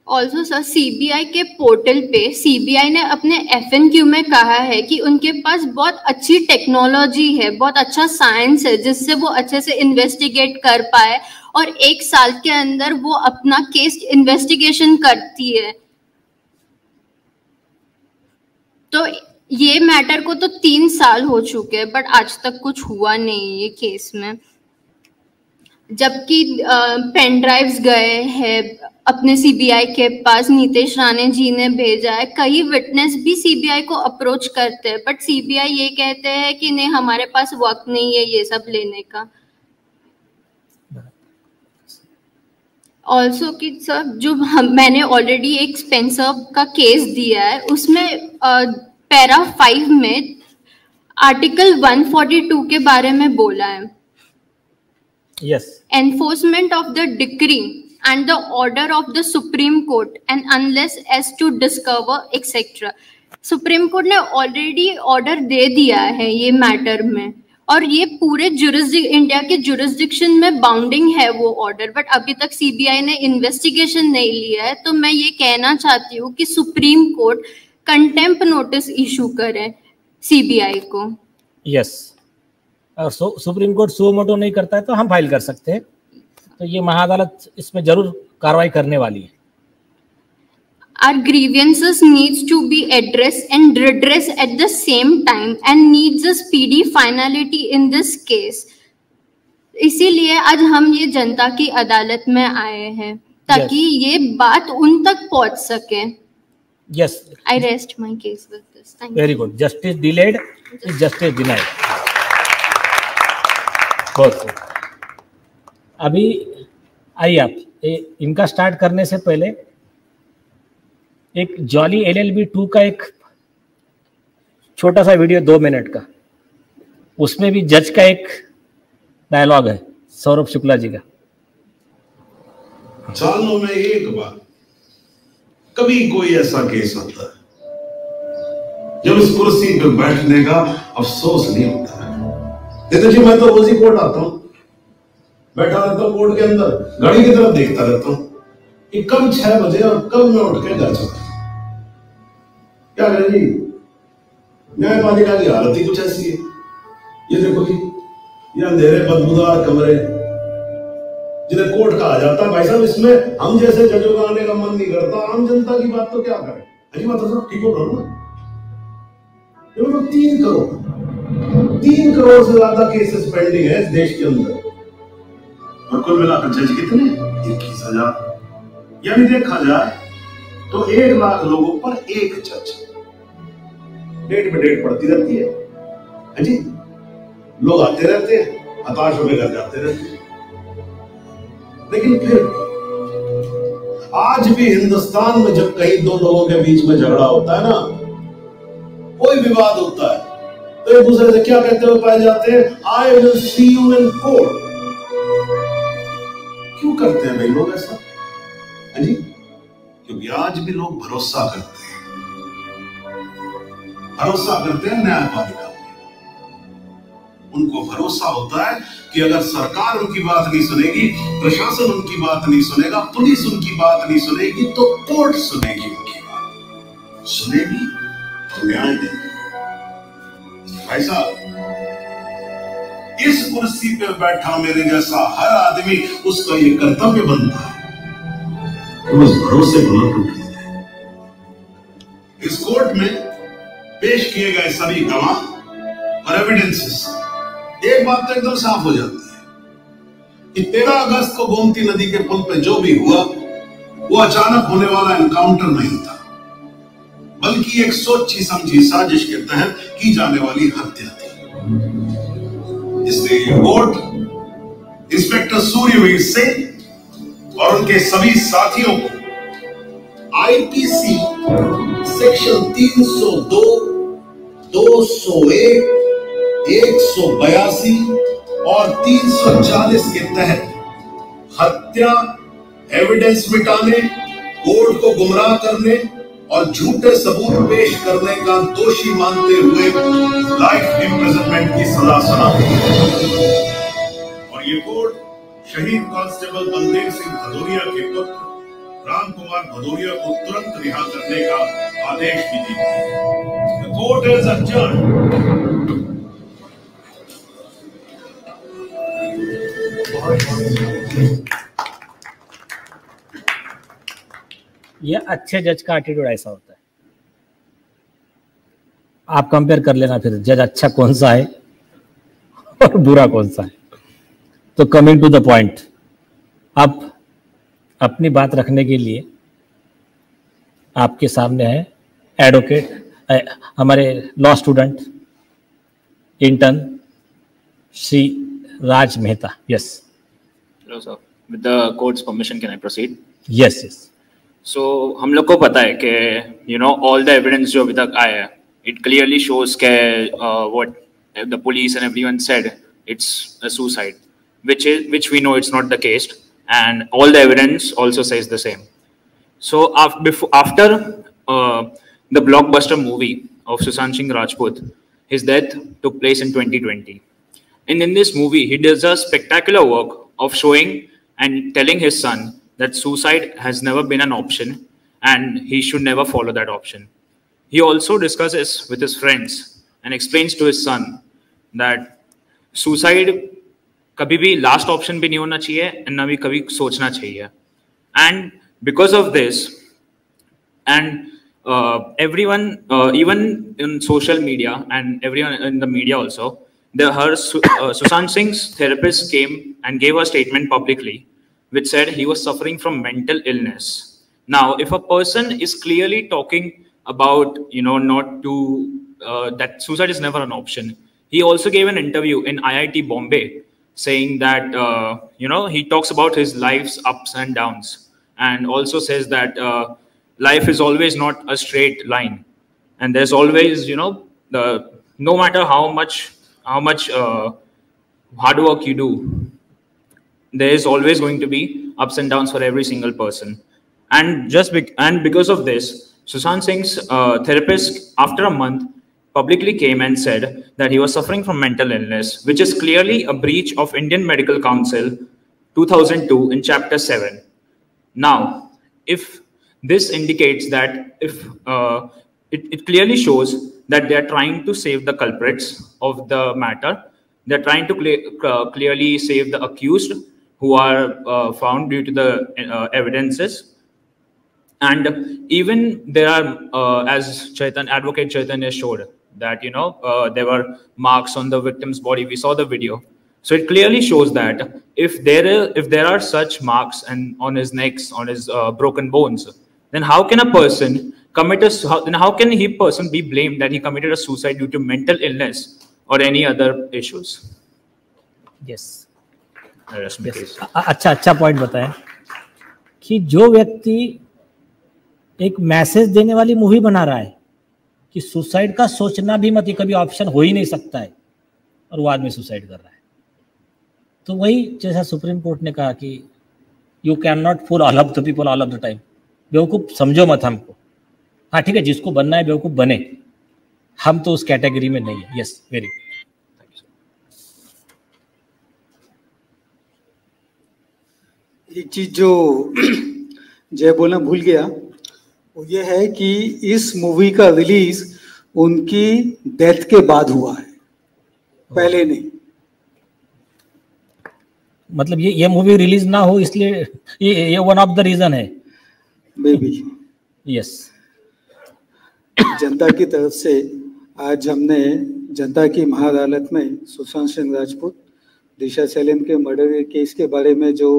ऑल्सो सर, सीबीआई के पोर्टल पे सीबीआई ने अपने FNQ में कहा है कि उनके पास बहुत अच्छी टेक्नोलॉजी है, बहुत अच्छा साइंस है, जिससे वो अच्छे से इन्वेस्टिगेट कर पाए और 1 साल के अंदर वो अपना केस इन्वेस्टिगेशन करती है। तो ये मैटर को तो 3 साल हो चुके हैं, बट आज तक कुछ हुआ नहीं ये केस में। जबकि पेन ड्राइव्स गए हैं अपने सीबीआई के पास, नीतीश राणे जी ने भेजा है, कई विटनेस भी सीबीआई को अप्रोच करते हैं, बट सीबीआई ये कहते हैं कि नहीं हमारे पास वक्त नहीं है ये सब लेने का। ऑल्सो कि सर जो मैंने ऑलरेडी एक स्पेंसर का केस दिया है, उसमें पैरा 5 में आर्टिकल 142 के बारे में बोला है। Yes. Enforcement of the decree and the order of the Supreme Court and unless as to discover etc. Supreme court ने ऑलरेडी ऑर्डर दे दिया है ये मैटर में, और ये पूरे इंडिया के जुरिस्डिक्शन में बाउंडिंग है वो ऑर्डर, बट अभी तक सीबीआई ने इन्वेस्टिगेशन नहीं लिया है। तो मैं ये कहना चाहती हूँ कि supreme court contempt notice issue करे सीबीआई को। यस, और सुप्रीम कोर्ट सो मोटो नहीं करता है तो हम फाइल कर सकते हैं, तो ये महाअदालत इसमें जरूर कार्रवाई करने वाली है। Our grievances needs to be addressed and redressed at the same time and needs a speedy finality in this case. इसीलिए आज हम ये जनता की अदालत में आए हैं ताकि ये बात उन तक पहुंच सके। Yes. I rest my case with this. Thank you. Very good. Justice delayed is justice denied. बहुत अभी आइए आप इनका स्टार्ट करने से पहले एक जॉली LLB 2 का एक छोटा सा वीडियो 2 मिनट का, उसमें भी जज का एक डायलॉग है सौरभ शुक्ला जी का। सालों में एक बार कभी कोई ऐसा केस आता है जब इस कुर्सी पे बैठने का अफसोस नहीं होता है। देखो जी, मैं तो रोज ही कोर्ट आता हूँ, बैठा रहता हूँ कोर्ट के अंदर, घड़ी की तरफ देखता रहता हूँ कि कब 6 बजे और कब मैं उठ के घर चला। क्या करें जी, न्यायपालिका की हालत ही कुछ ऐसी है। ये देखो जी, ये अंधेरे बदबूदार कमरे जिन्हें कोर्ट कहा जाता है। भाई साहब, इसमें हम जैसे जजों का आने का मन नहीं करता, आम जनता की बात तो क्या करें। अजी बात साहब, ठीक हो रहा हूँ। 3 करोड़ से ज्यादा केसेस पेंडिंग है इस देश के अंदर, और कुल मिलाकर जज कितने? 21,000। यानी देखा जाए तो 1 लाख लोगों पर एक जज। डेट पे डेट पड़ती रहती है जी, लोग आते रहते हैं, हताश होकर घर जाते रहते हैं। लेकिन फिर आज भी हिंदुस्तान में जब कहीं 2 लोगों के बीच में झगड़ा होता है ना, कोई विवाद होता है, तो एक दूसरे से क्या कहते हुए पाए जाते हैं? I will see you in court. क्यों करते हैं भाई लोग ऐसा? जी, क्योंकि आज भी लोग भरोसा करते हैं न्यायपालिका में। उनको भरोसा होता है कि अगर सरकार उनकी बात नहीं सुनेगी, प्रशासन उनकी बात नहीं सुनेगा, पुलिस उनकी बात नहीं सुनेगी, तो कोर्ट सुनेगी उनकी बात, सुनेगी तो न्याय देगी। भाई साहब, इस कुर्सी पे बैठा मेरे जैसा हर आदमी, उसका ये कर्तव्य बनता है तो उस भरोसे को न टूटने दें। इस कोर्ट में पेश किए गए सभी गवाह और एविडेंसेस, एक बात तो एकदम साफ हो जाती है कि 13 अगस्त को गोमती नदी के पुल पे जो भी हुआ वो अचानक होने वाला एनकाउंटर नहीं था, बल्कि एक सोची समझी साजिश के तहत की जाने वाली हत्या थी। इसलिए ये कोर्ट इंस्पेक्टर सूर्यवीर सिंह और उनके सभी साथियों को आईपीसी सेक्शन 302, 201, 182 और 340 के तहत हत्या, एविडेंस मिटाने, कोर्ट को गुमराह करने और झूठे सबूत पेश करने का दोषी मानते हुए लाइफ इम्प्रिजनमेंट की सजा सुनाती है। और ये कोर्ट शहीद कांस्टेबल बलदेव सिंह भदौरिया के पुत्र राम कुमार भदौरिया को तुरंत रिहा करने का आदेश भी देती है। The court is adjourned. ये अच्छे जज का एटीट्यूड ऐसा होता है। आप कंपेयर कर लेना फिर, जज अच्छा कौन सा है और बुरा कौन सा है। तो कमिंग टू द पॉइंट, आप अपनी बात रखने के लिए आपके सामने है एडवोकेट, हमारे law student intern Shri Raj Mehta. Yes. Hello sir, with the court's permission can I proceed? Yes yes. So हम लोग को पता है कि you know all the evidence जो अभी तक आया है, इट क्लियरली शोज के what the police and everyone said it's a suicide, which we know it's not the case, and all the evidence also says the same. So after the blockbuster movie of Sushant Singh Rajput, his death took place in 2020. And in this movie, he does a spectacular work of showing and telling his son that suicide has never been an option and he should never follow that option. He also discusses with his friends and explains to his son that suicide कभी भी last option भी नहीं होना चाहिए and ना भी कभी सोचना चाहिए. And because of this and everyone, even in social media and everyone in the media also, Sushant Singh's therapist came and gave a statement publicly which said he was suffering from mental illness. Now, if a person is clearly talking about, not to, that suicide is never an option. He also gave an interview in IIT Bombay saying that, he talks about his life's ups and downs, and also says that life is always not a straight line. And there's always, no matter how much hard work you do, there is always going to be ups and downs for every single person. And because of this, Sushant Singh's therapist, after a month, publicly came and said that he was suffering from mental illness, which is clearly a breach of Indian Medical Council 2002 in Chapter 7. Now, if this indicates that it clearly shows that they are trying to save the culprits of the matter. They're trying to clearly save the accused who are found due to the evidences. And even there are, as Advocate Chaitanya showed, that there were marks on the victim's body. We saw the video, so it clearly shows that if there are such marks and on his necks, on his broken bones, then how can a person person be blamed that he committed a suicide due to mental illness or any other issues? Yes. अच्छा point बताएं कि जो व्यक्ति एक message देने वाली movie बना रहा है कि सुसाइड का सोचना भी मत, कभी ऑप्शन हो ही नहीं सकता है, और वो आदमी सुसाइड कर रहा है, तो वही जैसा सुप्रीम कोर्ट ने कहा कि you can not fool all of the people all of the time. बेवकूफ़ समझो मत हमको। हाँ ठीक है, जिसको बनना है बेवकूफ़ बने, हम तो उस कैटेगरी में नहीं है। Yes, very good. एक चीज जो जय बोलना भूल गया वो ये है कि इस मूवी का रिलीज उनकी डेथ के बाद हुआ है, पहले नहीं। मतलब ये मूवी रिलीज ना हो इसलिए ये वन ऑफ द रीजन है मे बी। यस। जनता की तरफ से आज हमने जनता की महाअदालत में सुशांत सिंह राजपूत, दिशा सैलियन के मर्डर केस के बारे में जो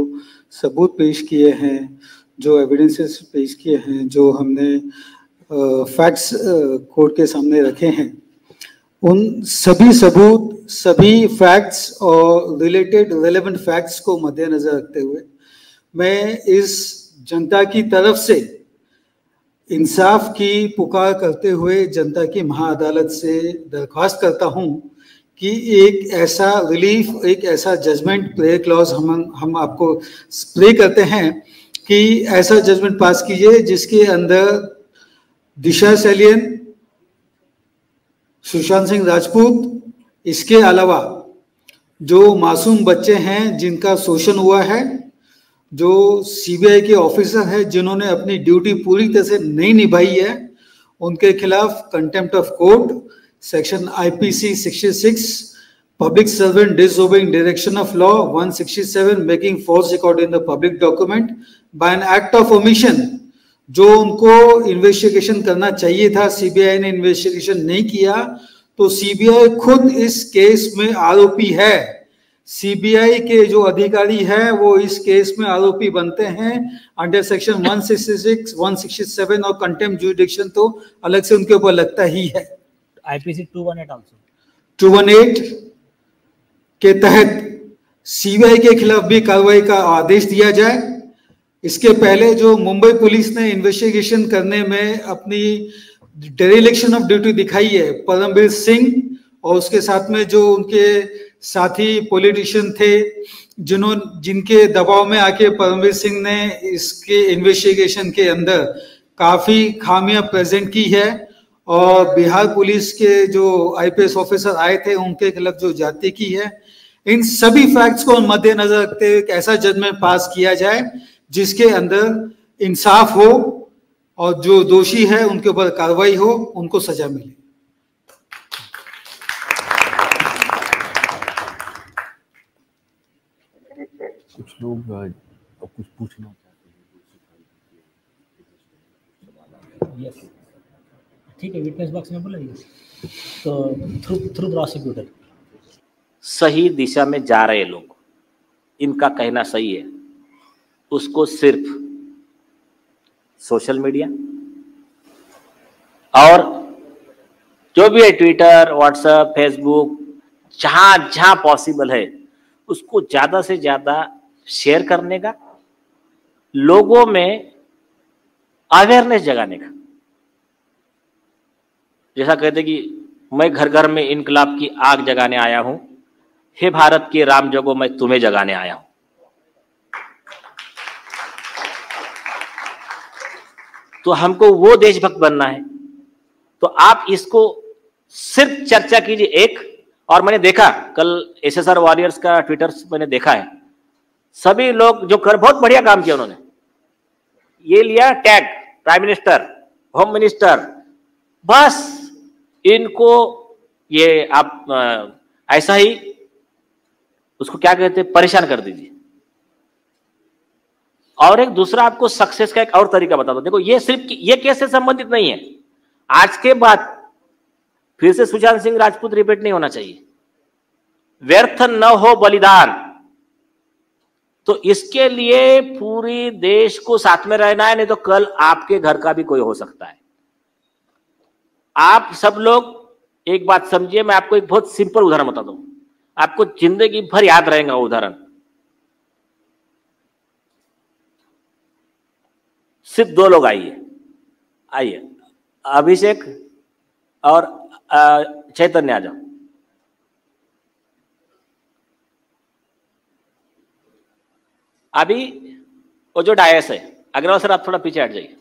सबूत पेश किए हैं, जो एविडेंसेस पेश किए हैं, जो हमने फैक्ट्स कोर्ट के सामने रखे हैं, उन सभी सबूत, सभी फैक्ट्स और रिलेटेड रेलेवेंट फैक्ट्स को मद्देनजर रखते हुए मैं इस जनता की तरफ से इंसाफ की पुकार करते हुए जनता की महाअदालत से दरख्वास्त करता हूं कि एक ऐसा रिलीफ, एक ऐसा जजमेंट प्ले क्लॉज हम आपको प्ले करते हैं कि ऐसा जजमेंट पास कीजिए जिसके अंदर दिशा सैलियन, सुशांत सिंह राजपूत, इसके अलावा जो मासूम बच्चे हैं जिनका शोषण हुआ है, जो सीबीआई के ऑफिसर हैं जिन्होंने अपनी ड्यूटी पूरी तरह से नहीं निभाई है, उनके खिलाफ contempt of court, section IPC 66, public servant disobeying direction of law 167, making false record in the public document by an act of omission, जो उनको इन्वेस्टिगेशन करना चाहिए था, सीबीआई ने इन्वेस्टिगेशन नहीं किया, तो सीबीआई खुद इस केस में आरोपी है। सीबीआई के जो अधिकारी है वो इस केस में आरोपी बनते हैं अंडर सेक्शन 166, 167 और कंटेम्प्ट जुरिडिक्शन तो अलग से उनके ऊपर लगता ही है। आईपीसी 218 आल्सो 218 के तहत सीबीआई के खिलाफ भी कार्रवाई का आदेश दिया जाए। इसके पहले जो मुंबई पुलिस ने इन्वेस्टिगेशन करने में अपनी डेरिलेक्शन ऑफ ड्यूटी दिखाई है, परमवीर सिंह और उसके साथ में जो उनके साथी पॉलिटिशियन थे, जिनके दबाव में आके परमवीर सिंह ने इसके इन्वेस्टिगेशन के अंदर काफी खामियां प्रेजेंट की है, और बिहार पुलिस के जो आईपीएस ऑफिसर आए थे उनके खिलाफ जो जाति की है, इन सभी फैक्ट्स को मद्देनजर रखते हुए एक ऐसा जजमेंट पास किया जाए जिसके अंदर इंसाफ हो और जो दोषी है उनके ऊपर कार्रवाई हो, उनको सजा मिले। कुछ लोग कुछ पूछना चाहते हैं। ठीक है, विटनेस बॉक्स में बोलेंगे तो थ्रू प्रोसिक्यूटर। सही दिशा में जा रहे लोग, इनका कहना सही है, उसको सिर्फ सोशल मीडिया और जो भी है ट्विटर, व्हाट्सएप, फेसबुक, जहां जहां पॉसिबल है उसको ज्यादा से ज्यादा शेयर करने का, लोगों में अवेयरनेस जगाने का। जैसा कहते कि मैं घर घर में इनकलाब की आग जगाने आया हूं, हे भारत के राम जगो मैं तुम्हें जगाने आया हूं। तो हमको वो देशभक्त बनना है। तो आप इसको सिर्फ चर्चा कीजिए एक। और मैंने देखा कल एसएसआर वॉरियर्स का ट्विटर मैंने देखा है, सभी लोग जो कर बहुत बढ़िया काम किया उन्होंने, ये लिया tag prime minister, home minister, बस इनको ये आप ऐसा ही उसको क्या कहते हैं, परेशान कर दीजिए। और एक दूसरा आपको सक्सेस का एक और तरीका बता दो। देखो ये सिर्फ ये केस से संबंधित नहीं है, आज के बाद फिर से सुशांत सिंह राजपूत रिपीट नहीं होना चाहिए, व्यर्थ न हो बलिदान। तो इसके लिए पूरी देश को साथ में रहना है, नहीं तो कल आपके घर का भी कोई हो सकता है। आप सब लोग एक बात समझिए, मैं आपको एक बहुत सिंपल उदाहरण बता दूं, आपको जिंदगी भर याद रहेगा वो उदाहरण। सिर्फ दो लोग आइए, अभिषेक और चैतन्य आ जाओ। अभी वो जो डायस है, अग्रवाल सर आप थोड़ा पीछे हट जाइए,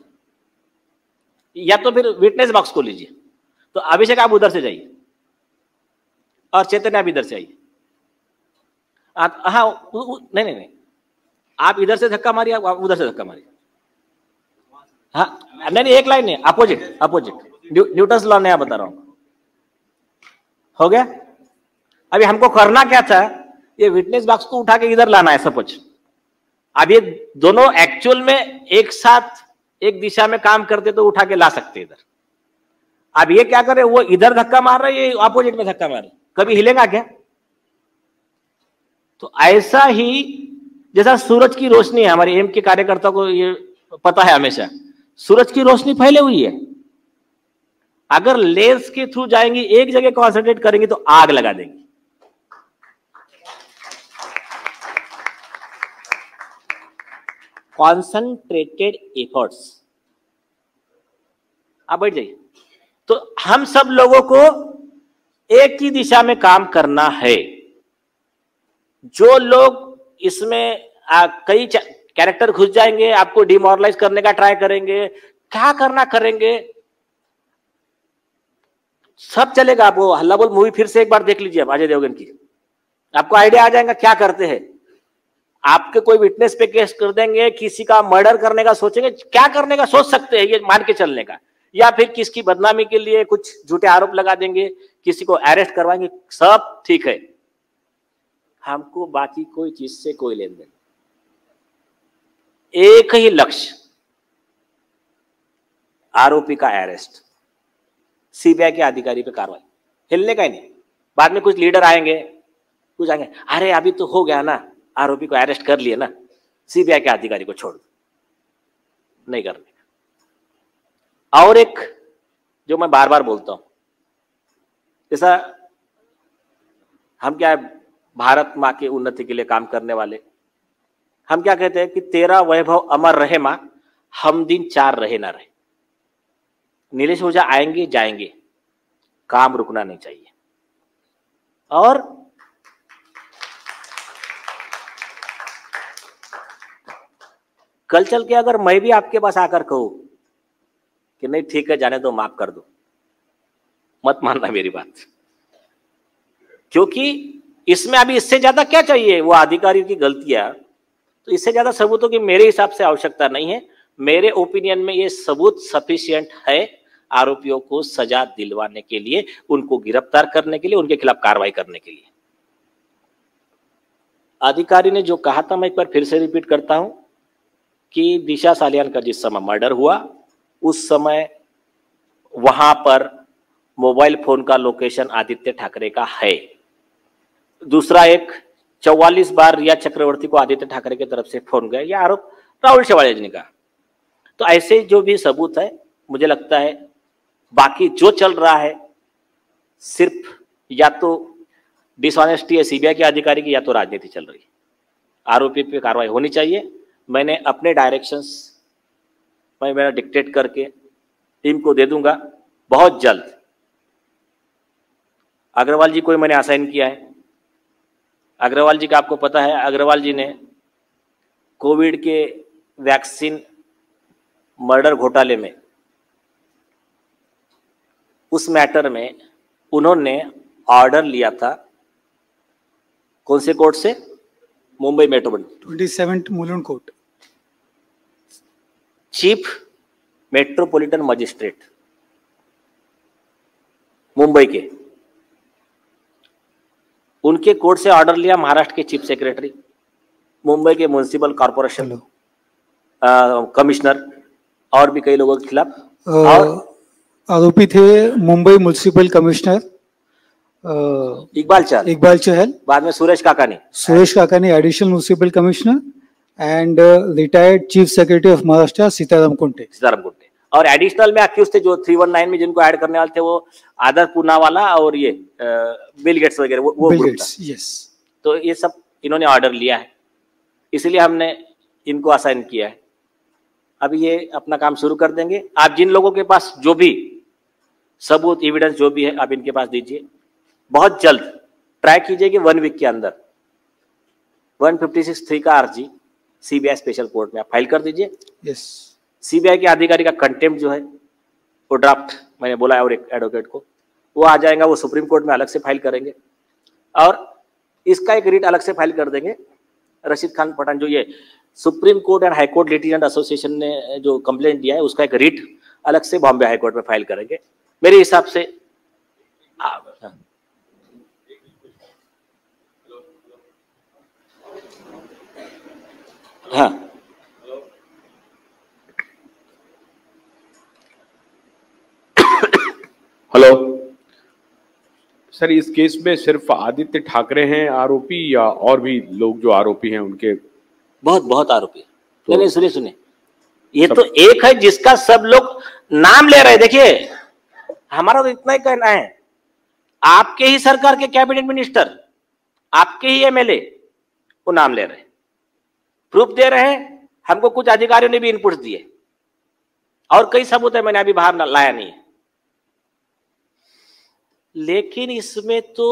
या तो फिर विटनेस बॉक्स को लीजिए। तो अभिषेक आप उधर से जाइए और चैतन्य आप इधर से आइए। आप हाँ नहीं, आप इधर से धक्का मारिए, आप उधर से धक्का मारिए। हाँ नहीं, एक लाइन नहीं, अपोजिट न्यूटन्स लॉ नया बता रहा हूं। हो गया? अभी हमको करना क्या था, ये विटनेस बॉक्स को उठा के इधर लाना है सपोज। अब ये दोनों एक्चुअल में एक साथ एक दिशा में काम करते तो उठा के ला सकते इधर। अब ये क्या करे, वो इधर धक्का मार रहा है, ये अपोजिट में धक्का मार रहा है, कभी हिलेगा क्या? तो ऐसा ही जैसा सूरज की रोशनी है, हमारे एम के कार्यकर्ता को ये पता है हमेशा, सूरज की रोशनी फैले हुई है, अगर लेंस के थ्रू जाएंगी, एक जगह कॉन्सेंट्रेट करेंगी तो आग लगा देंगी। Concentrated efforts. आप बैठ जाइए। तो हम सब लोगों को एक ही दिशा में काम करना है। जो लोग इसमें कई कैरेक्टर घुस जाएंगे, आपको डिमोरलाइज करने का ट्राई करेंगे, क्या करना करेंगे, सब चलेगा। आपको हल्ला बोल मूवी फिर से एक बार देख लीजिए आप, अजय देवगन की, आपको आइडिया आ जाएगा क्या करते हैं। आपके कोई विटनेस पे केस कर देंगे, किसी का मर्डर करने का सोचेंगे, क्या करने का सोच सकते हैं ये मान के चलने का, या फिर किसकी बदनामी के लिए कुछ झूठे आरोप लगा देंगे, किसी को अरेस्ट करवाएंगे, सब ठीक है। हमको बाकी कोई चीज से कोई लेन देन, एक ही लक्ष्य, आरोपी का अरेस्ट, सीबीआई के अधिकारी पे कार्रवाई, हिलने का ही नहीं। बाद में कुछ लीडर आएंगे, कुछ आएंगे, अरे अभी तो हो गया ना, आरोपी को अरेस्ट कर लिए ना, सीबीआई के अधिकारी को छोड़ दो, नहीं करने का। और एक जो मैं बार बार बोलता हूं, जैसा हम क्या है, भारत माँ की उन्नति के लिए काम करने वाले, हम क्या कहते हैं कि तेरा वैभव अमर रहे माँ, हम दिन चार रहे ना रहे। नीलेश ओझा आएंगे जाएंगे, काम रुकना नहीं चाहिए। और कल चल के अगर मैं भी आपके पास आकर कहूं कि नहीं ठीक है जाने दो, माफ कर दो, मत मानना मेरी बात, क्योंकि इसमें अभी इससे ज्यादा क्या चाहिए, वो अधिकारियों की गलतियां, तो इससे ज्यादा सबूतों की मेरे हिसाब से आवश्यकता नहीं है। मेरे ओपिनियन में ये सबूत सफिशिएंट है आरोपियों को सजा दिलवाने के लिए, उनको गिरफ्तार करने के लिए, उनके खिलाफ कार्रवाई करने के लिए। अधिकारी ने जो कहा था, मैं एक बार फिर से रिपीट करता हूं कि दिशा सालियान का जिस समय मर्डर हुआ उस समय वहां पर मोबाइल फोन का लोकेशन आदित्य ठाकरे का है। दूसरा, एक 44 बार रिया चक्रवर्ती को आदित्य ठाकरे की तरफ से फोन गया, यह आरोप राहुल शेवाड़िया ने कहा। तो ऐसे जो भी सबूत है, मुझे लगता है बाकी जो चल रहा है सिर्फ या तो डिसऑनेस्टी है सीबीआई के अधिकारी की या तो राजनीति चल रही है। आरोपी पे कार्रवाई होनी चाहिए। मैंने अपने डायरेक्शंस मैं मेरा डिक्टेट करके टीम को दे दूंगा बहुत जल्द। अग्रवाल जी को ही मैंने असाइन किया है। अग्रवाल जी का आपको पता है, अग्रवाल जी ने कोविड के वैक्सीन मर्डर घोटाले में, उस मैटर में उन्होंने ऑर्डर लिया था कौन से कोर्ट से? Mumbai metropolitan 27 Mulund court, chief metropolitan magistrate Mumbai के, उनके कोर्ट से ऑर्डर लिया महाराष्ट्र के चीफ सेक्रेटरी, मुंबई के म्युनिसिपल कॉर्पोरेशन कमिश्नर और भी कई लोगों के खिलाफ। और आरोपी थे मुंबई म्युनिसिपल कमिश्नर इकबाल चहल, बाद में Suresh Kakani additional municipal commissioner and retired chief secretary of Maharashtra Sitaram Kunte. और एडिशनल में अक्यूज थे जो 319 में जिनको ऐड करने वाले थे, वो आदर पूनावाला और ये बिल गेट्स वगैरह, वो बिल गेट्स, यस। तो ये सब इन्होंने ऑर्डर लिया है, इसलिए हमने इनको असाइन किया है। अब ये अपना काम शुरू कर देंगे। आप जिन लोगों के पास जो भी सबूत एविडेंस जो भी है आप इनके पास दीजिए। बहुत जल्द ट्राई कीजिए कि 1 वीक के अंदर 156(3) का आरजी सीबीआई स्पेशल कोर्ट में आप फाइल कर दीजिए। यस। सीबीआई के अधिकारी का कंटेम्प्ट जो है वो ड्राफ्ट मैंने बोला है और एक एडवोकेट को, वो आ जाएगा, वो सुप्रीम कोर्ट में अलग से फाइल करेंगे और इसका एक रीट अलग से फाइल कर देंगे। रशीद खान पठान जो ये supreme court and high court litigant association ने जो कंप्लेंट दिया है उसका एक रीट अलग से बॉम्बे हाई कोर्ट में फाइल करेंगे मेरे हिसाब से। हाँ, हेलो सर, इस केस में सिर्फ आदित्य ठाकरे हैं आरोपी या और भी लोग जो आरोपी हैं उनके? बहुत आरोपी। तो नहीं सुने, ये तो एक है जिसका सब लोग नाम ले रहे हैं। देखिए, हमारा तो इतना ही कहना है, आपके ही सरकार के कैबिनेट मिनिस्टर, आपके ही एमएलए वो नाम ले रहे हैं, प्रूफ दे रहे हैं। हमको कुछ अधिकारियों ने भी इनपुट्स दिए और कई सबूत है, मैंने अभी बाहर लाया नहीं है। लेकिन इसमें तो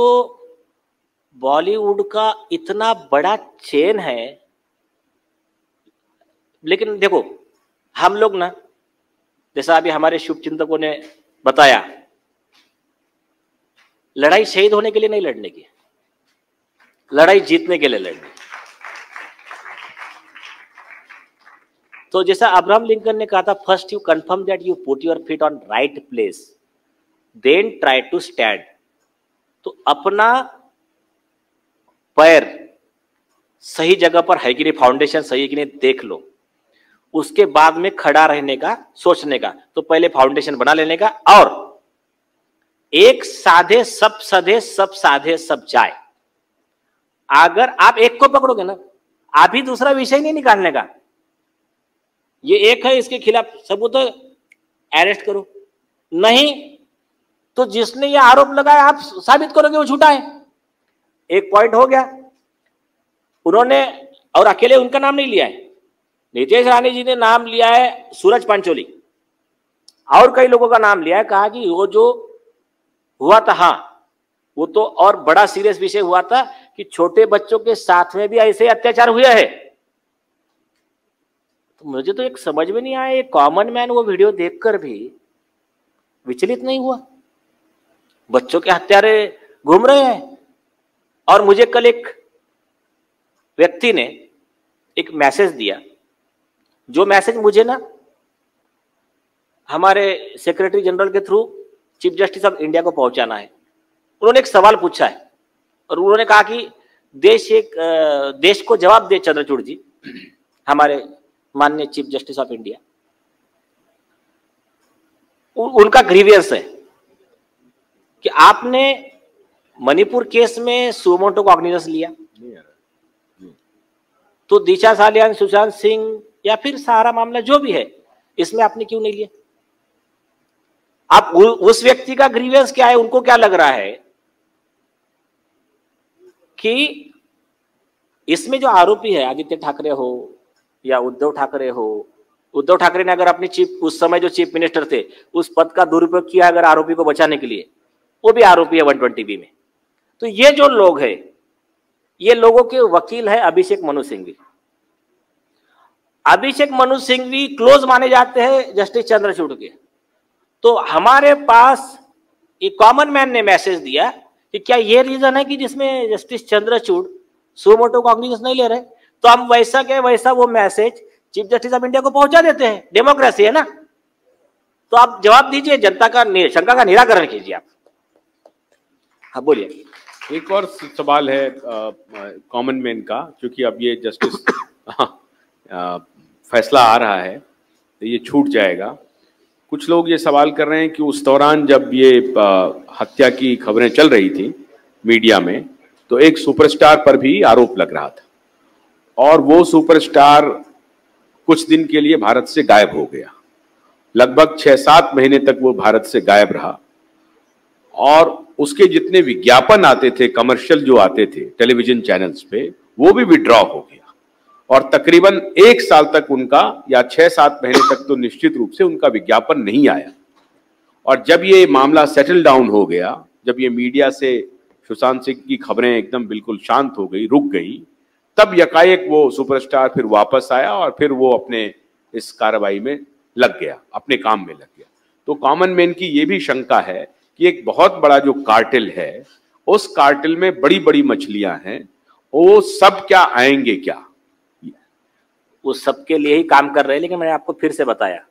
बॉलीवुड का इतना बड़ा चेन है। लेकिन देखो, हम लोग ना, जैसा अभी हमारे शुभ चिंतकों ने बताया, लड़ाई शहीद होने के लिए नहीं लड़ने की, लड़ाई जीतने के लिए लड़ने। तो जैसा अब्राहम लिंकन ने कहा था, first you confirm that you put your feet on right place, then try to stand. तो अपना पैर सही जगह पर है कि नहीं, फाउंडेशन सही है कि नहीं देख लो, उसके बाद में खड़ा रहने का, सोचने का। तो पहले फाउंडेशन बना लेने का, और एक साधे सब सधे, सब साधे सब जाए। अगर आप एक को पकड़ोगे ना, अभी दूसरा विषय नहीं निकालने का, ये एक है इसके खिलाफ सबूत अरेस्ट करो, नहीं तो जिसने ये आरोप लगाया आप साबित करोगे वो झूठा है। एक पॉइंट हो गया। उन्होंने, और अकेले उनका नाम नहीं लिया है, नितेश राणे जी ने नाम लिया है सूरज पांचोली, और कई लोगों का नाम लिया है, कहा कि वो जो हुआ था, हाँ वो तो और बड़ा सीरियस विषय हुआ था कि छोटे बच्चों के साथ में भी ऐसे अत्याचार हुआ है। तो मुझे तो एक समझ में नहीं आया, एक कॉमन मैन वो वीडियो देखकर भी विचलित नहीं हुआ। बच्चों के हत्यारे घूम रहे हैं। और मुझे कल एक व्यक्ति ने एक मैसेज दिया, जो मैसेज मुझे ना हमारे सेक्रेटरी जनरल के through chief justice of India को पहुंचाना है। उन्होंने एक सवाल पूछा है और उन्होंने कहा कि देश को जवाब दे चंद्रचूड़ जी, हमारे माननीय चीफ जस्टिस ऑफ इंडिया। उनका ग्रीवियंस है कि आपने मणिपुर केस में सुमोटो कॉग्निजेंस लिया, तो दिशा सालियान, सुशांत सिंह या फिर सारा मामला जो भी है, इसमें आपने क्यों नहीं लिया? आप उस व्यक्ति का ग्रीवियंस क्या है, उनको क्या लग रहा है कि इसमें जो आरोपी है आदित्य ठाकरे हो या उद्धव ठाकरे हो, उद्धव ठाकरे ने अगर अपनी उस समय जो चीफ मिनिस्टर थे उस पद का दुरुपयोग किया अगर आरोपी को बचाने के लिए, वो भी आरोपी है 120B में। तो ये जो लोग है, ये लोगों के वकील है अभिषेक मनु सिंघवी। अभिषेक मनु सिंघवी क्लोज माने जाते हैं जस्टिस चंद्रचूड़ के। तो हमारे पास एक कॉमन मैन ने मैसेज दिया कि क्या ये रीजन है कि जिसमें जस्टिस चंद्रचूड़ सुमोटो कॉग्निजेंस नहीं ले रहे, तो हम वैसा के वैसा वो message chief justice of India को पहुंचा देते हैं। डेमोक्रेसी है ना, तो आप जवाब दीजिए, जनता का शंका का निराकरण कीजिए आप। हाँ बोलिए। एक और सवाल है कॉमन मैन का, क्योंकि अब ये जस्टिस फैसला आ रहा है तो ये छूट जाएगा। कुछ लोग ये सवाल कर रहे हैं कि उस दौरान जब ये हत्या की खबरें चल रही थी मीडिया में, तो एक सुपरस्टार पर भी आरोप लग रहा था और वो सुपरस्टार कुछ दिन के लिए भारत से गायब हो गया। लगभग 6-7 महीने तक वो भारत से गायब रहा और उसके जितने विज्ञापन आते थे, कमर्शियल जो आते थे टेलीविजन चैनल्स पे, वो भी विड्रॉ हो गया और तकरीबन 1 साल तक उनका, या 6-7 महीने तक तो निश्चित रूप से उनका विज्ञापन नहीं आया। और जब ये मामला सेटल डाउन हो गया, जब ये मीडिया से सुशांत सिंह की खबरें एकदम बिल्कुल शांत हो गई, रुक गई, तब यकाएक वो सुपरस्टार फिर वापस आया और फिर वो अपने इस कार्रवाई में लग गया, अपने काम में लग गया। तो कॉमन मैन की ये भी शंका है कि एक बहुत बड़ा जो कार्टेल है, उस कार्टेल में बड़ी बड़ी मछलियां हैं, वो सब क्या आएंगे क्या? वो सबके लिए ही काम कर रहे हैं, लेकिन मैंने आपको फिर से बताया,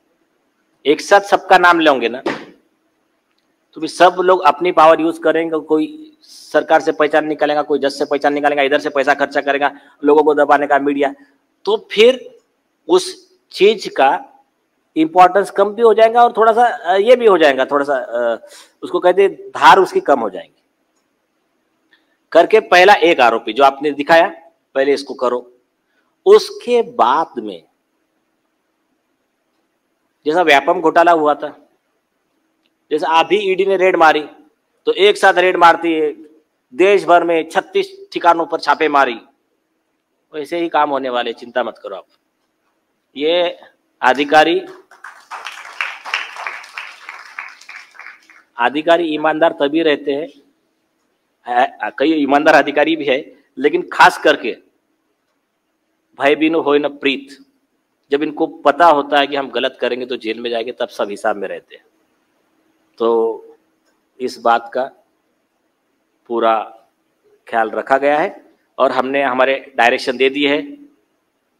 एक साथ सबका नाम लेंगे ना तो भी सब लोग अपनी पावर यूज करेंगे। कोई सरकार से पहचान निकालेगा, कोई जज से पहचान निकालेगा, इधर से पैसा खर्चा करेगा लोगों को दबाने का मीडिया, तो फिर उस चीज का इंपॉर्टेंस कम भी हो जाएगा और थोड़ा सा ये भी हो जाएगा, थोड़ा सा उसको कहते धार उसकी कम हो जाएगी। करके पहला एक आरोपी जो आपने दिखाया, पहले इसको करो, उसके बाद में जैसा व्यापम घोटाला हुआ था, जैसे अभी ईडी ने रेड मारी, तो एक साथ रेड मारती है, देश भर में 36 ठिकानों पर छापे मारी, वैसे ही काम होने वाले, चिंता मत करो आप। ये अधिकारी ईमानदार तभी रहते हैं, कई ईमानदार अधिकारी भी है, लेकिन खास करके भय बिनु होय न प्रीत, जब इनको पता होता है कि हम गलत करेंगे तो जेल में जाएंगे, तब सब हिसाब में रहते हैं। तो इस बात का पूरा ख्याल रखा गया है और हमने हमारे डायरेक्शन दे दिए है,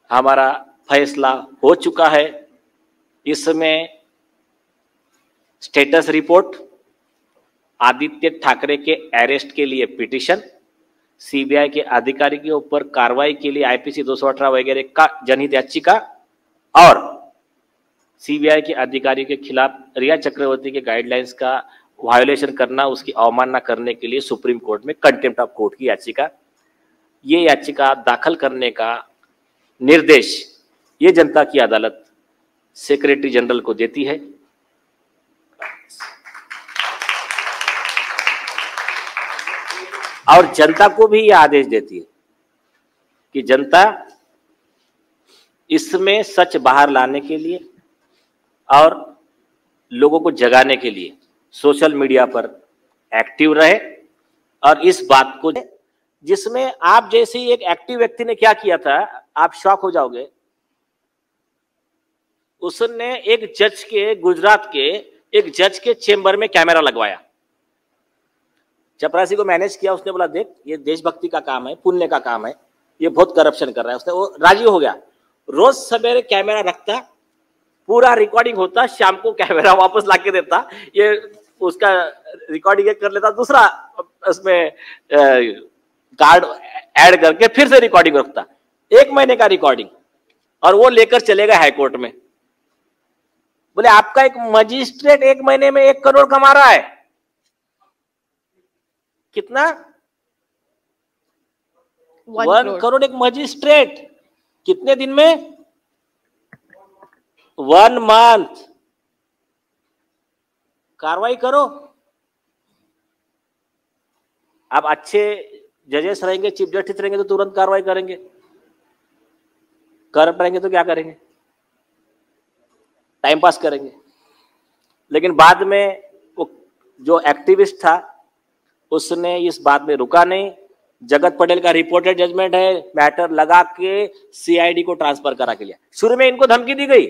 हमारा फैसला हो चुका है। इसमें स्टेटस रिपोर्ट, आदित्य ठाकरे के अरेस्ट के लिए पिटीशन, सीबीआई के अधिकारी के ऊपर कार्रवाई के लिए आईपीसी 218 वगैरह का जनहित याचिका और सीबीआई के अधिकारी के खिलाफ रिया चक्रवर्ती के गाइडलाइंस का वायोलेशन करना, उसकी अवमानना करने के लिए सुप्रीम कोर्ट में कंटेम्प्ट ऑफ कोर्ट की याचिका, ये याचिका दाखिल करने का निर्देश ये जनता की अदालत सेक्रेटरी जनरल को देती है। और जनता को भी यह आदेश देती है कि जनता इसमें सच बाहर लाने के लिए और लोगों को जगाने के लिए सोशल मीडिया पर एक्टिव रहे। और इस बात को, जिसमें आप जैसे ही एक एक्टिव व्यक्ति ने क्या किया था, आप शॉक हो जाओगे। उसने एक जज के, गुजरात के एक जज के चेंबर में कैमरा लगवाया, चपरासी को मैनेज किया। उसने बोला देख ये देशभक्ति का काम है, पुण्य का काम है, ये बहुत करप्शन कर रहा है। उसने, वो राजी हो गया। रोज सवेरे कैमरा रखता, पूरा रिकॉर्डिंग होता, शाम को कैमरा वापस लाके देता, ये उसका रिकॉर्डिंग कर लेता, दूसरा उसमें कार्ड ऐड करके फिर से रिकॉर्डिंग रखता, 1 महीने का रिकॉर्डिंग, और वो लेकर चलेगा हाईकोर्ट में। बोले आपका एक मजिस्ट्रेट 1 महीने में 1 करोड़ कमा रहा है। कितना? 1 करोड़ एक मजिस्ट्रेट। कितने दिन में? 1 मंथ। कार्रवाई करो। अब अच्छे जजेस रहेंगे, चीफ जस्टिस रहेंगे तो तुरंत कार्रवाई करेंगे, करप्ट रहेंगे तो क्या करेंगे, टाइम पास करेंगे। लेकिन बाद में वो जो एक्टिविस्ट था उसने इस बात में रुका नहीं। जगत पटेल का रिपोर्टेड जजमेंट है, मैटर लगा के सीआईडी को ट्रांसफर करा के लिया। शुरू में इनको धमकी दी गई,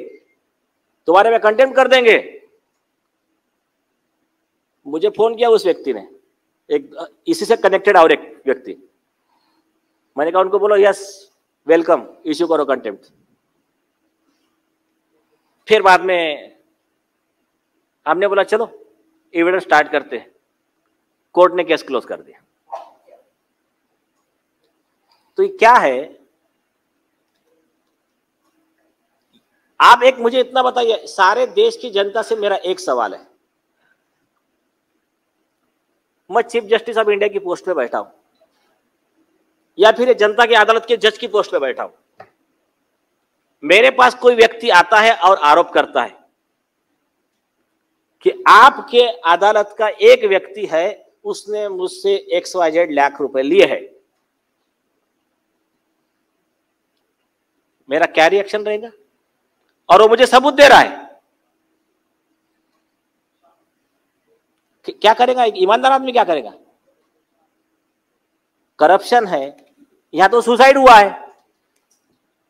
तुम्हारे में कंटेम्प्ट कर देंगे। मुझे फोन किया उस व्यक्ति ने, एक इसी से कनेक्टेड और एक व्यक्ति। मैंने कहा उनको बोलो यस वेलकम, इश्यू करो कंटेम्प्ट। फिर बाद में हमने बोला चलो एविडेंस स्टार्ट करते हैं, कोर्ट ने केस क्लोज कर दिया। तो ये क्या है, आप एक मुझे इतना बताइए, सारे देश की जनता से मेरा एक सवाल है, मैं चीफ जस्टिस ऑफ इंडिया की पोस्ट पे बैठा हूं या फिर ये जनता की अदालत के जज की पोस्ट पे बैठा हूं, मेरे पास कोई व्यक्ति आता है और आरोप करता है कि आपके अदालत का एक व्यक्ति है, उसने मुझसे XYZ लाख रुपए लिए हैं, मेरा क्या रिएक्शन रहेगा? और वो मुझे सबूत दे रहा है, क्या करेगा एक ईमानदार आदमी? क्या करेगा? करप्शन है, यहां तो सुसाइड हुआ है,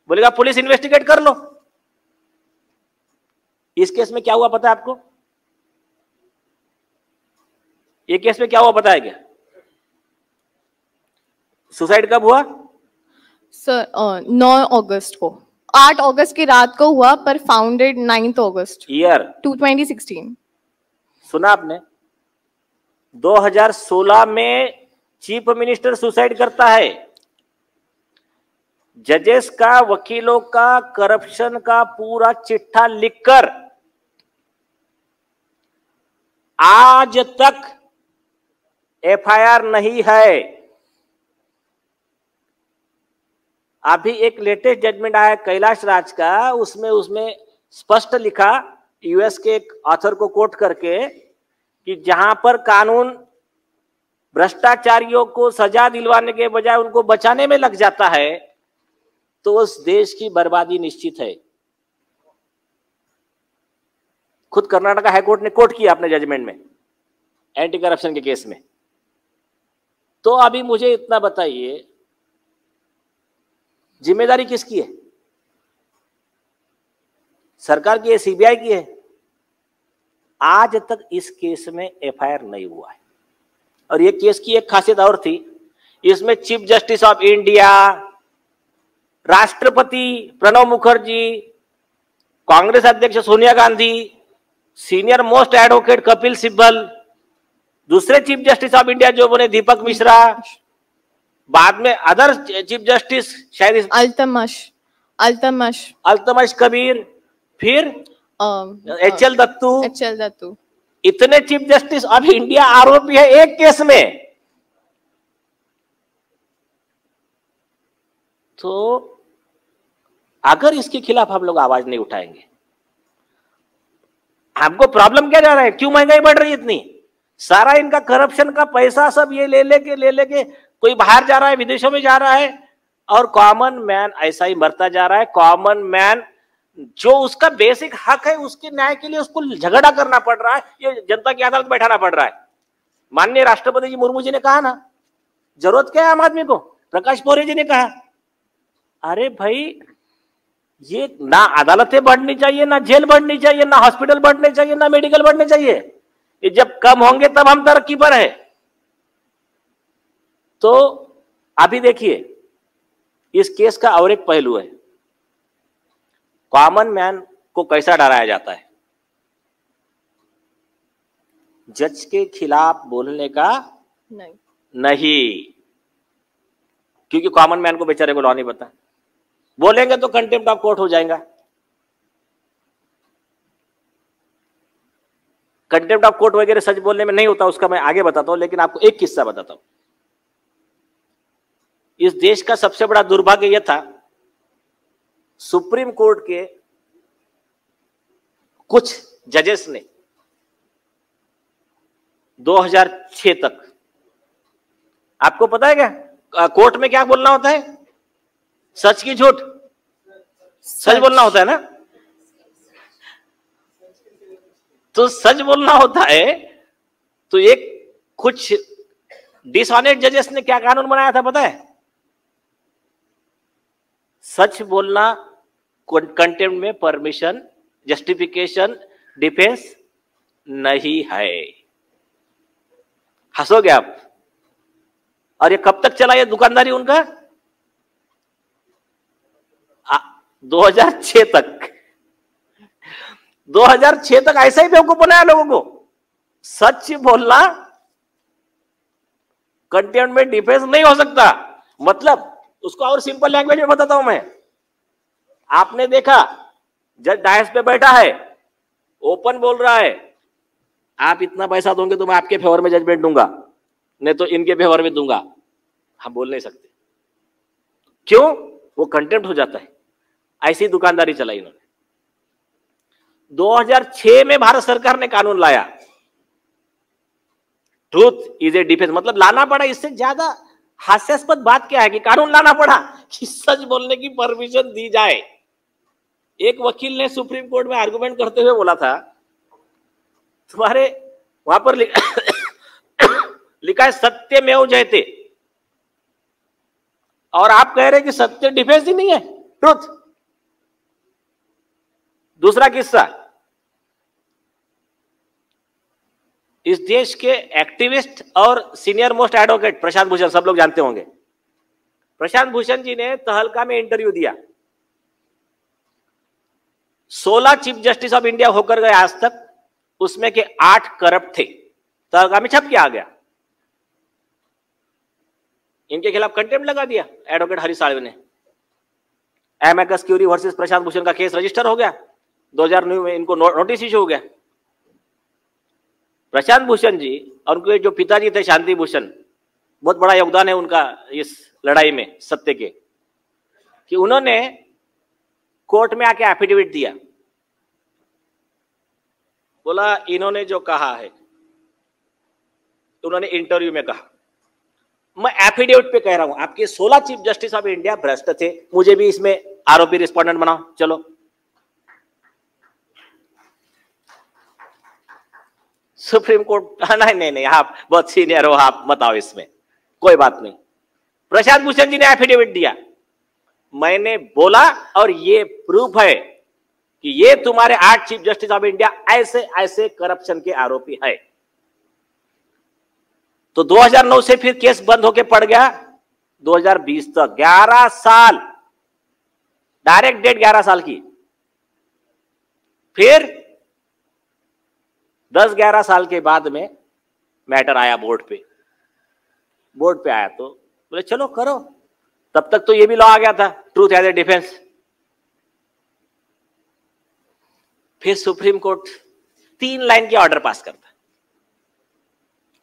बोलेगा पुलिस इन्वेस्टिगेट कर लो। इस केस में क्या हुआ पता है आपको? ये केस में क्या हुआ पता है क्या? सुसाइड कब हुआ सर? 9 अगस्त को, 8 अगस्त की रात को हुआ, पर फाउंडेड 9 अगस्त ईयर 2016। सुना आपने? 2016 में चीफ मिनिस्टर सुसाइड करता है। जजेस का, वकीलों का, करप्शन का पूरा चिट्ठा लिखकर आज तक एफआईआर नहीं है। अभी एक लेटेस्ट जजमेंट आया कैलाश राज का, उसमें स्पष्ट लिखा, यूएस के एक ऑथर को कोट करके, कि जहां पर कानून भ्रष्टाचारियों को सजा दिलवाने के बजाय उनको बचाने में लग जाता है तो उस देश की बर्बादी निश्चित है। खुद कर्नाटका हाईकोर्ट ने कोट किया अपने जजमेंट में एंटी करप्शन के केस में। तो अभी मुझे इतना बताइए, जिम्मेदारी किसकी है? सरकार की है, सीबीआई की है? आज तक इस केस में एफआईआर नहीं हुआ है। और ये केस की एक खासियत और थी, इसमें चीफ जस्टिस ऑफ इंडिया, राष्ट्रपति प्रणब मुखर्जी, कांग्रेस अध्यक्ष Sonia Gandhi, senior most advocate Kapil Sibal, दूसरे चीफ जस्टिस ऑफ इंडिया जो बने दीपक मिश्रा, बाद में अदर चीफ जस्टिस शायद अल्तमश कबीर, फिर HL दत्तू, इतने चीफ जस्टिस ऑफ इंडिया आरोपी है एक केस में। तो अगर इसके खिलाफ हम लोग आवाज नहीं उठाएंगे, हमको प्रॉब्लम क्या जा रहा है? क्यों महंगाई बढ़ रही है इतनी? सारा इनका करप्शन का पैसा सब ये ले लेके कोई बाहर जा रहा है, विदेशों में जा रहा है, और कॉमन मैन ऐसा ही मरता जा रहा है। कॉमन मैन जो उसका बेसिक हक है, उसके न्याय के लिए उसको झगड़ा करना पड़ रहा है, ये जनता की अदालत बैठाना पड़ रहा है। माननीय राष्ट्रपति जी मुर्मू जी ने कहा ना, जरूरत क्या है आम आदमी को? प्रकाश पौरे जी ने कहा, अरे भाई ये ना अदालतें बढ़नी चाहिए, ना जेल बढ़नी चाहिए, ना हॉस्पिटल बढ़ने चाहिए, ना मेडिकल बढ़ने चाहिए। ये जब कम होंगे तब हम तरक्की पर है। तो अभी देखिए, इस केस का और एक पहलू है, कॉमन मैन को कैसा डराया जाता है। जज के खिलाफ बोलने का नहीं, क्योंकि कॉमन मैन को बेचारे को लॉ नहीं पता। बोलेंगे तो कंटेम्प्ट ऑफ कोर्ट हो जाएगा। कंटेम्प्ट ऑफ कोर्ट वगैरह सच बोलने में नहीं होता, उसका मैं आगे बताता हूं, लेकिन आपको एक किस्सा बताता हूं। इस देश का सबसे बड़ा दुर्भाग्य यह था, सुप्रीम कोर्ट के कुछ जजेस ने 2006 तक, आपको पता है क्या, कोर्ट में क्या बोलना होता है? सच की झूठ? सच बोलना होता है ना। तो सच बोलना होता है। तो एक कुछ डिसऑनेस्ट जजेस ने क्या कानून बनाया था पता है? सच बोलना कंटेम्प्ट में परमिशन, जस्टिफिकेशन, डिफेंस नहीं है। हंसोगे आप। और ये कब तक चला ये दुकानदारी उनका? 2006 तक। 2006 तक ऐसा ही बेवकूफ बनाया लोगों को। सच बोलना कंटेम्प्ट में डिफेंस नहीं हो सकता। मतलब उसको और सिंपल लैंग्वेज में बताता हूं मैं। आपने देखा जज डायस पे बैठा है, ओपन बोल रहा है, आप इतना पैसा दोगे तो मैं आपके फेवर में जजमेंट दूंगा, नहीं तो इनके फेवर में दूंगा। हम बोल नहीं सकते। क्यों? वो कंटेम्प्ट हो जाता है। ऐसी दुकानदारी चलाई इन्होंने। 2006 में भारत सरकार ने कानून लाया, ट्रूथ इज ए डिफेंस। मतलब लाना पड़ा। इससे ज्यादा हास्यास्पद बात क्या है कि कानून लाना पड़ा कि सच बोलने की परमिशन दी जाए। एक वकील ने सुप्रीम कोर्ट में आर्गुमेंट करते हुए बोला था, तुम्हारे वहां पर लिखा है सत्यमेव जयते, और आप कह रहे हैं कि सत्य डिफेंस ही नहीं है, ट्रूथ। दूसरा किस्सा, इस देश के एक्टिविस्ट और senior most advocate Prashant Bhushan, सब लोग जानते होंगे। प्रशांत भूषण जी ने तहलका में इंटरव्यू दिया। 16 चीफ जस्टिस ऑफ इंडिया होकर गए आज तक, उसमें के 8 करप्ट थे। तहलका में छप के आ गया। इनके खिलाफ कंटेम्प्ट लगा दिया एडवोकेट हरीश साल्वे ने। एमएकस क्यूरी वर्सेस प्रशांत भूषण का केस रजिस्टर हो गया। 2009 में इनको नोटिस इशू हो गया। प्रशांत भूषण जी और उनके जो पिताजी थे शांति भूषण, बहुत बड़ा योगदान है उनका इस लड़ाई में सत्य के, कि उन्होंने कोर्ट में आके एफिडेविट दिया। बोला इन्होंने जो कहा है, उन्होंने इंटरव्यू में कहा, मैं एफिडेविट पे कह रहा हूं आपके 16 चीफ जस्टिस ऑफ इंडिया भ्रष्ट थे, मुझे भी इसमें आरोपी रिस्पोंडेंट बनाओ, चलो। सुप्रीम कोर्ट नहीं नहीं आप बहुत सीनियर हो, आप मत आओ इसमें, कोई बात नहीं। प्रशांत भूषण जी ने एफिडेविट दिया, मैंने बोला और ये प्रूफ है कि ये तुम्हारे 8 चीफ जस्टिस ऑफ इंडिया ऐसे ऐसे करप्शन के आरोपी है। तो 2009 से फिर केस बंद होके पड़ गया 2020 तक, 11 साल, डायरेक्ट डेट 11 साल की। फिर 10-11 साल के बाद में मैटर आया बोर्ड पे आया, तो बोले चलो करो। तब तक तो ये भी लॉ आ गया था, ट्रूथ एज ए डिफेंस। फिर सुप्रीम कोर्ट 3 लाइन के ऑर्डर पास करता।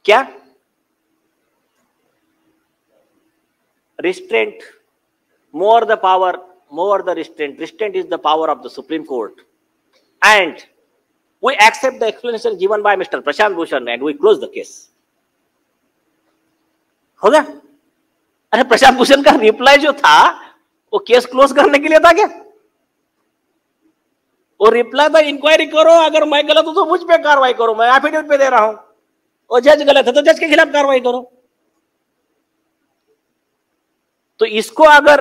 क्या? Restraint, more the power, more the restraint. Restraint is the power of the Supreme Court. And we accept the explanation given by Mr. Prashant Bhushan and we close the case. हो गया? अरे प्रशांत भूषण का reply जो था वो case close करने के लिए था क्या? वो रिप्लाई था इंक्वायरी करो, अगर मैं गलत हूं तो मुझ पे कार्रवाई करो, मैं एफिडेविट पे दे रहा हूं, और जज गलत है तो जज के खिलाफ कार्रवाई करो। तो इसको अगर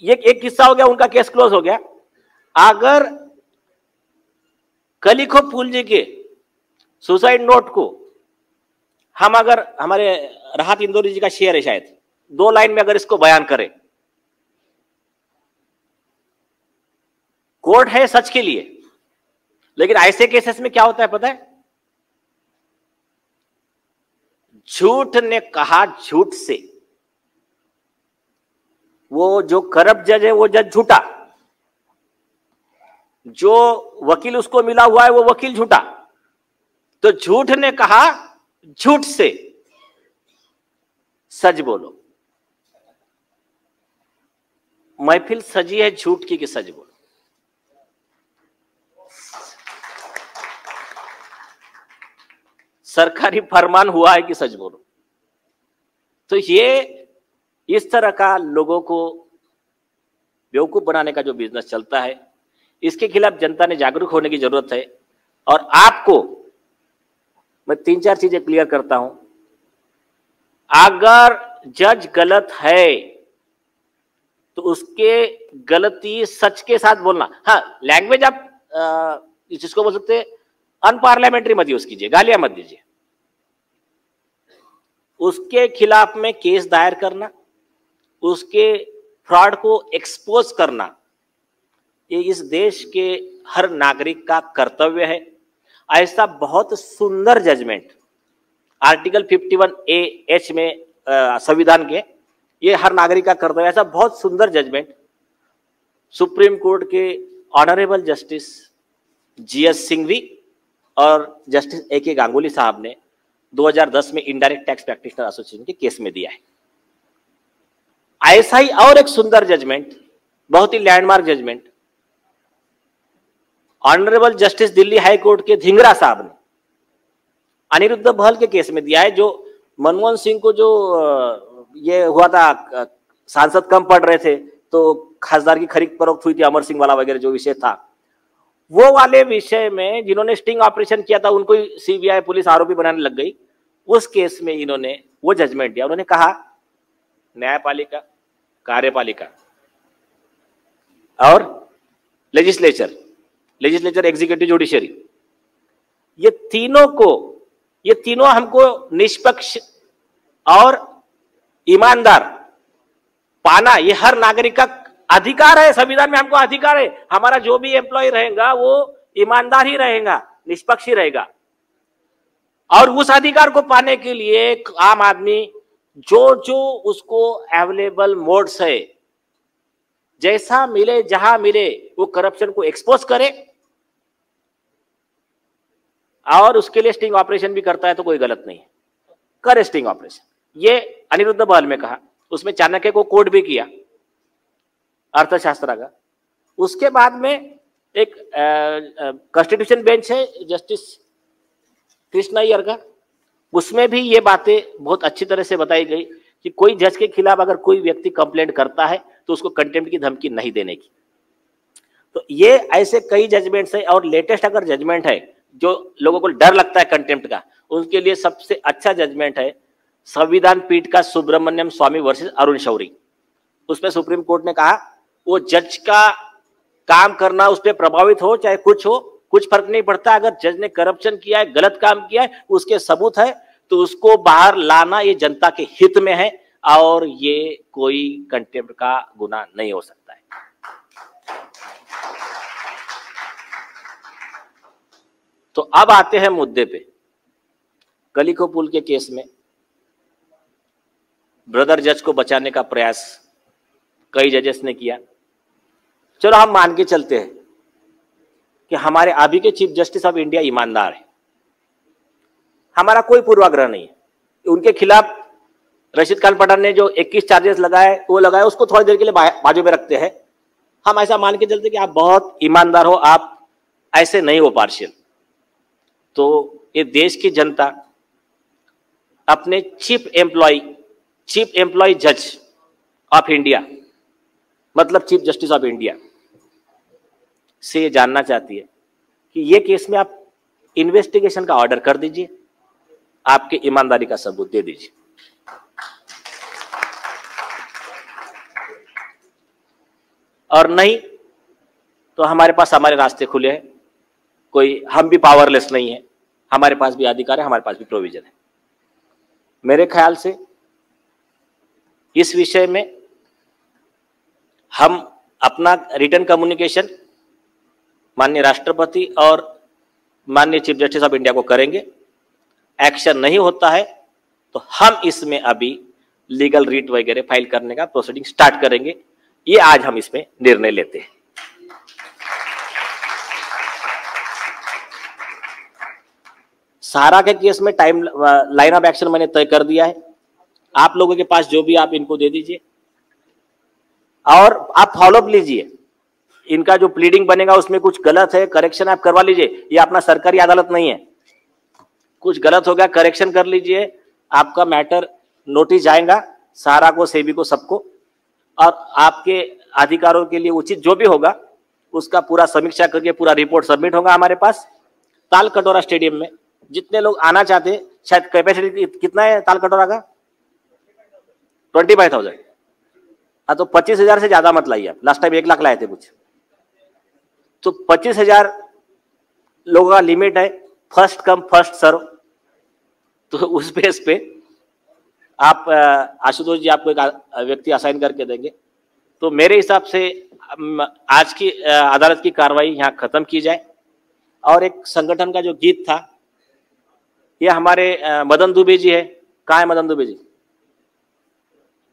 ये एक किस्सा हो गया, उनका केस क्लोज हो गया। अगर कलिखो फूल जी के सुसाइड नोट को हम अगर, हमारे राहत इंदौरी जी का शेयर है शायद, 2 लाइन में अगर इसको बयान करें, कोर्ट है सच के लिए, लेकिन ऐसे केसेस में क्या होता है पता है? झूठ ने कहा झूठ से, वो जो करप्ट जज है वो जज झूठा, जो वकील उसको मिला हुआ है वो वकील झूठा। तो झूठ ने कहा झूठ से, सच बोलो। महफिल सजी है झूठ की कि सच बोलो। सरकारी फरमान हुआ है कि सच बोलो। तो ये इस तरह का लोगों को बेवकूफ बनाने का जो बिजनेस चलता है, इसके खिलाफ जनता ने जागरूक होने की जरूरत है। और आपको मैं 3-4 चीजें क्लियर करता हूं। अगर जज गलत है तो उसके गलती सच के साथ बोलना, हाँ लैंग्वेज आप जिसको बोल सकते अनपार्लियामेंट्री मत यूज कीजिए, गालियां मत दीजिए। उसके खिलाफ में केस दायर करना, उसके फ्रॉड को एक्सपोज करना, ये इस देश के हर नागरिक का कर्तव्य है। ऐसा बहुत सुंदर जजमेंट आर्टिकल 51A(H) में संविधान के, ये हर नागरिक का कर्तव्य, ऐसा बहुत सुंदर जजमेंट सुप्रीम कोर्ट के ऑनरेबल जस्टिस GS सिंघवी और जस्टिस AK गांगुली साहब ने 2010 में इनडायरेक्ट टैक्स प्रैक्टिशनर एसोसिएशन के केस में दिया है। ऐसा ही और एक सुंदर जजमेंट, बहुत ही landmark judgment honourable justice Delhi high court के धिंगरा साहब ने अनिरुद्ध बहल के केस में दिया है। जो मनमोहन सिंह को जो ये हुआ था, सांसद कम पढ़ रहे थे तो खासदार की खरीद फरोख्त हुई थी, अमर सिंह वाला वगैरह जो विषय था, वो वाले विषय में जिन्होंने स्टिंग ऑपरेशन किया था उनको CBI पुलिस आरोपी बनाने लग गई। उस केस में इन्होंने वो जजमेंट दिया। उन्होंने कहा न्यायपालिका, कार्यपालिका और लेजिस्लेचर, एग्जीक्यूटिव, जुडिशरी, ये तीनों हमको निष्पक्ष और ईमानदार पाना, ये हर नागरिक का अधिकार है। संविधान में हमको अधिकार है, हमारा जो भी एम्प्लॉय रहेगा वो ईमानदार ही रहेगा, निष्पक्ष ही रहेगा। और उस अधिकार को पाने के लिए आम आदमी जो उसको अवेलेबल मोड्स है, जैसा मिले जहां मिले, वो करप्शन को एक्सपोज करे और उसके लिए स्टिंग ऑपरेशन भी करता है तो कोई गलत नहीं है, करे स्टिंग ऑपरेशन। ये अनिरुद्ध बहल में कहा, उसमें चाणक्य को कोट भी किया अर्थशास्त्र का। उसके बाद में एक कॉन्स्टिट्यूशन बेंच है जस्टिस कृष्णा अय्यर का, उसमें भी ये बातें बहुत अच्छी तरह से बताई गई कि कोई जज के खिलाफ अगर कोई व्यक्ति कंप्लेंट करता है तो उसको कंटेम्प्ट की धमकी नहीं देने की। तो ये ऐसे कई जजमेंट्स है। और लेटेस्ट अगर जजमेंट है जो लोगों को डर लगता है कंटेम्प्ट का, उनके लिए सबसे अच्छा जजमेंट है संविधान पीठ का सुब्रमण्यम स्वामी वर्सेस अरुण शौरी। उसमें सुप्रीम कोर्ट ने कहा वो जज का काम करना उस पर प्रभावित हो चाहे कुछ हो, कुछ फर्क नहीं पड़ता। अगर जज ने करप्शन किया है, गलत काम किया है, उसके सबूत है तो उसको बाहर लाना ये जनता के हित में है और ये कोई कंटेम्प्ट का गुनाह नहीं हो सकता है। तो अब आते हैं मुद्दे पे। कलिको पुल के केस में ब्रदर जज को बचाने का प्रयास कई जजेस ने किया। चलो हम मान के चलते हैं कि हमारे अभी के चीफ जस्टिस ऑफ इंडिया ईमानदार है, हमारा कोई पूर्वाग्रह नहीं है। उनके खिलाफ रशीद खान पठान ने जो 21 चार्जेस लगाए वो लगाए, उसको थोड़ी देर के लिए बाजू में रखते हैं। हम ऐसा मान के चलते कि आप बहुत ईमानदार हो, आप ऐसे नहीं हो पार्शियल। तो ये देश की जनता अपने चीफ एम्प्लॉय जज ऑफ इंडिया, मतलब चीफ जस्टिस ऑफ इंडिया से ये जानना चाहती है कि ये केस में आप इन्वेस्टिगेशन का ऑर्डर कर दीजिए, आपके ईमानदारी का सबूत दे दीजिए। और नहीं तो हमारे पास हमारे रास्ते खुले हैं, कोई हम भी पावरलेस नहीं है, हमारे पास भी अधिकार है, हमारे पास भी प्रोविजन है। मेरे ख्याल से इस विषय में हम अपना रिटर्न कम्युनिकेशन माननीय राष्ट्रपति और माननीय चीफ जस्टिस ऑफ इंडिया को करेंगे। एक्शन नहीं होता है तो हम इसमें अभी लीगल रीट वगैरह फाइल करने का प्रोसीडिंग स्टार्ट करेंगे। ये आज हम इसमें निर्णय लेते हैं। सहारा के केस में टाइम लाइन ऑफ एक्शन मैंने तय कर दिया है। आप लोगों के पास जो भी आप इनको दे दीजिए और आप फॉलोअप लीजिए। इनका जो प्लीडिंग बनेगा उसमें कुछ गलत है, करेक्शन आप करवा लीजिए। ये अपना सरकारी अदालत नहीं है, कुछ गलत हो गया करेक्शन कर लीजिए, आपका मैटर नोटिस जाएगा, सहारा को, सेबी को, सबको, और आपके अधिकारों के लिए उचित जो भी होगा उसका पूरा समीक्षा करके पूरा रिपोर्ट सबमिट होगा हमारे पास। ताल कटोरा स्टेडियम में जितने लोग आना चाहते हैं, शायद कैपेसिटी कितना है ताल कटोरा का? 25,000। हाँ, तो 25,000 से ज्यादा मत लाइए आप। लास्ट टाइम 1 लाख लाए थे कुछ, तो 25,000 लोगों का लिमिट है। First come first serve. तो उस बेस पे आप आशुतोष जी आपको एक व्यक्ति असाइन करके देंगे। तो मेरे हिसाब से आज की अदालत की कार्रवाई यहाँ खत्म की जाए। और एक संगठन का जो गीत था, ये हमारे मदन दुबे जी है। कहाँ है मदन दुबे जी?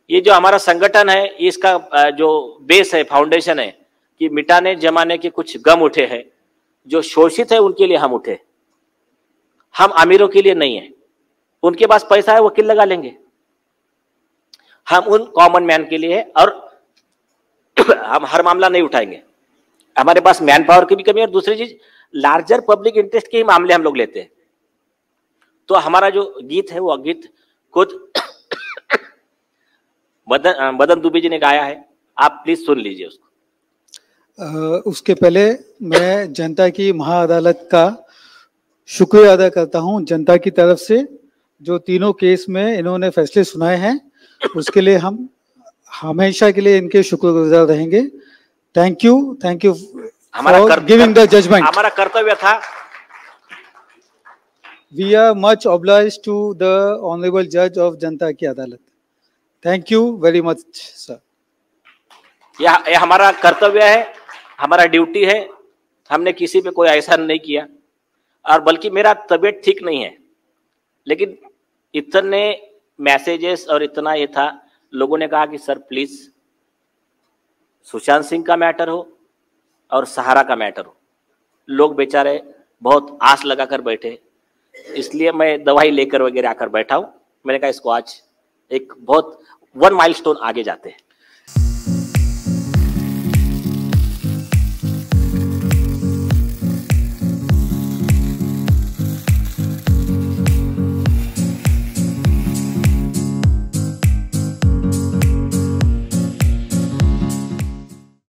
ये जो हमारा संगठन है, इसका जो बेस है, फाउंडेशन है कि मिटाने जमाने के कुछ गम उठे हैं, जो शोषित है उनके लिए हम उठे, हम अमीरों के लिए नहीं है। उनके पास पैसा है, वकील लगा लेंगे, हम उन कॉमन मैन के लिए है। और हम हर मामला नहीं उठाएंगे, हमारे पास मैन पावर की भी कमी है। और दूसरी चीज, लार्जर पब्लिक इंटरेस्ट के ही मामले हम लोग लेते हैं। तो हमारा जो गीत है वो गीत खुद मदन दुबे जी ने गाया है, आप प्लीज सुन लीजिए उसको। उसके पहले मैं जनता की महाअदालत का शुक्रिया अदा करता हूं, जनता की तरफ से जो तीनों केस में इन्होंने फैसले सुनाए हैं, उसके लिए हम हमेशा के लिए इनके शुक्रगुजार रहेंगे। Thank you for giving the judgement. हमारा कर्तव्य था। We are much obliged to the honourable जज ऑफ जनता की अदालत। Thank you very much sir. यह हमारा कर्तव्य है, हमारा ड्यूटी है। हमने किसी पे कोई एहसान नहीं किया। और बल्कि मेरा तबीयत ठीक नहीं है, लेकिन इतने मैसेजेस और इतना ये था, लोगों ने कहा कि सर प्लीज, सुशांत सिंह का मैटर हो और सहारा का मैटर हो, लोग बेचारे बहुत आस लगाकर बैठे, इसलिए मैं दवाई लेकर वगैरह आकर बैठा हूं। मैंने कहा इसको आज एक बहुत 1 माइलस्टोन आगे जाते हैं।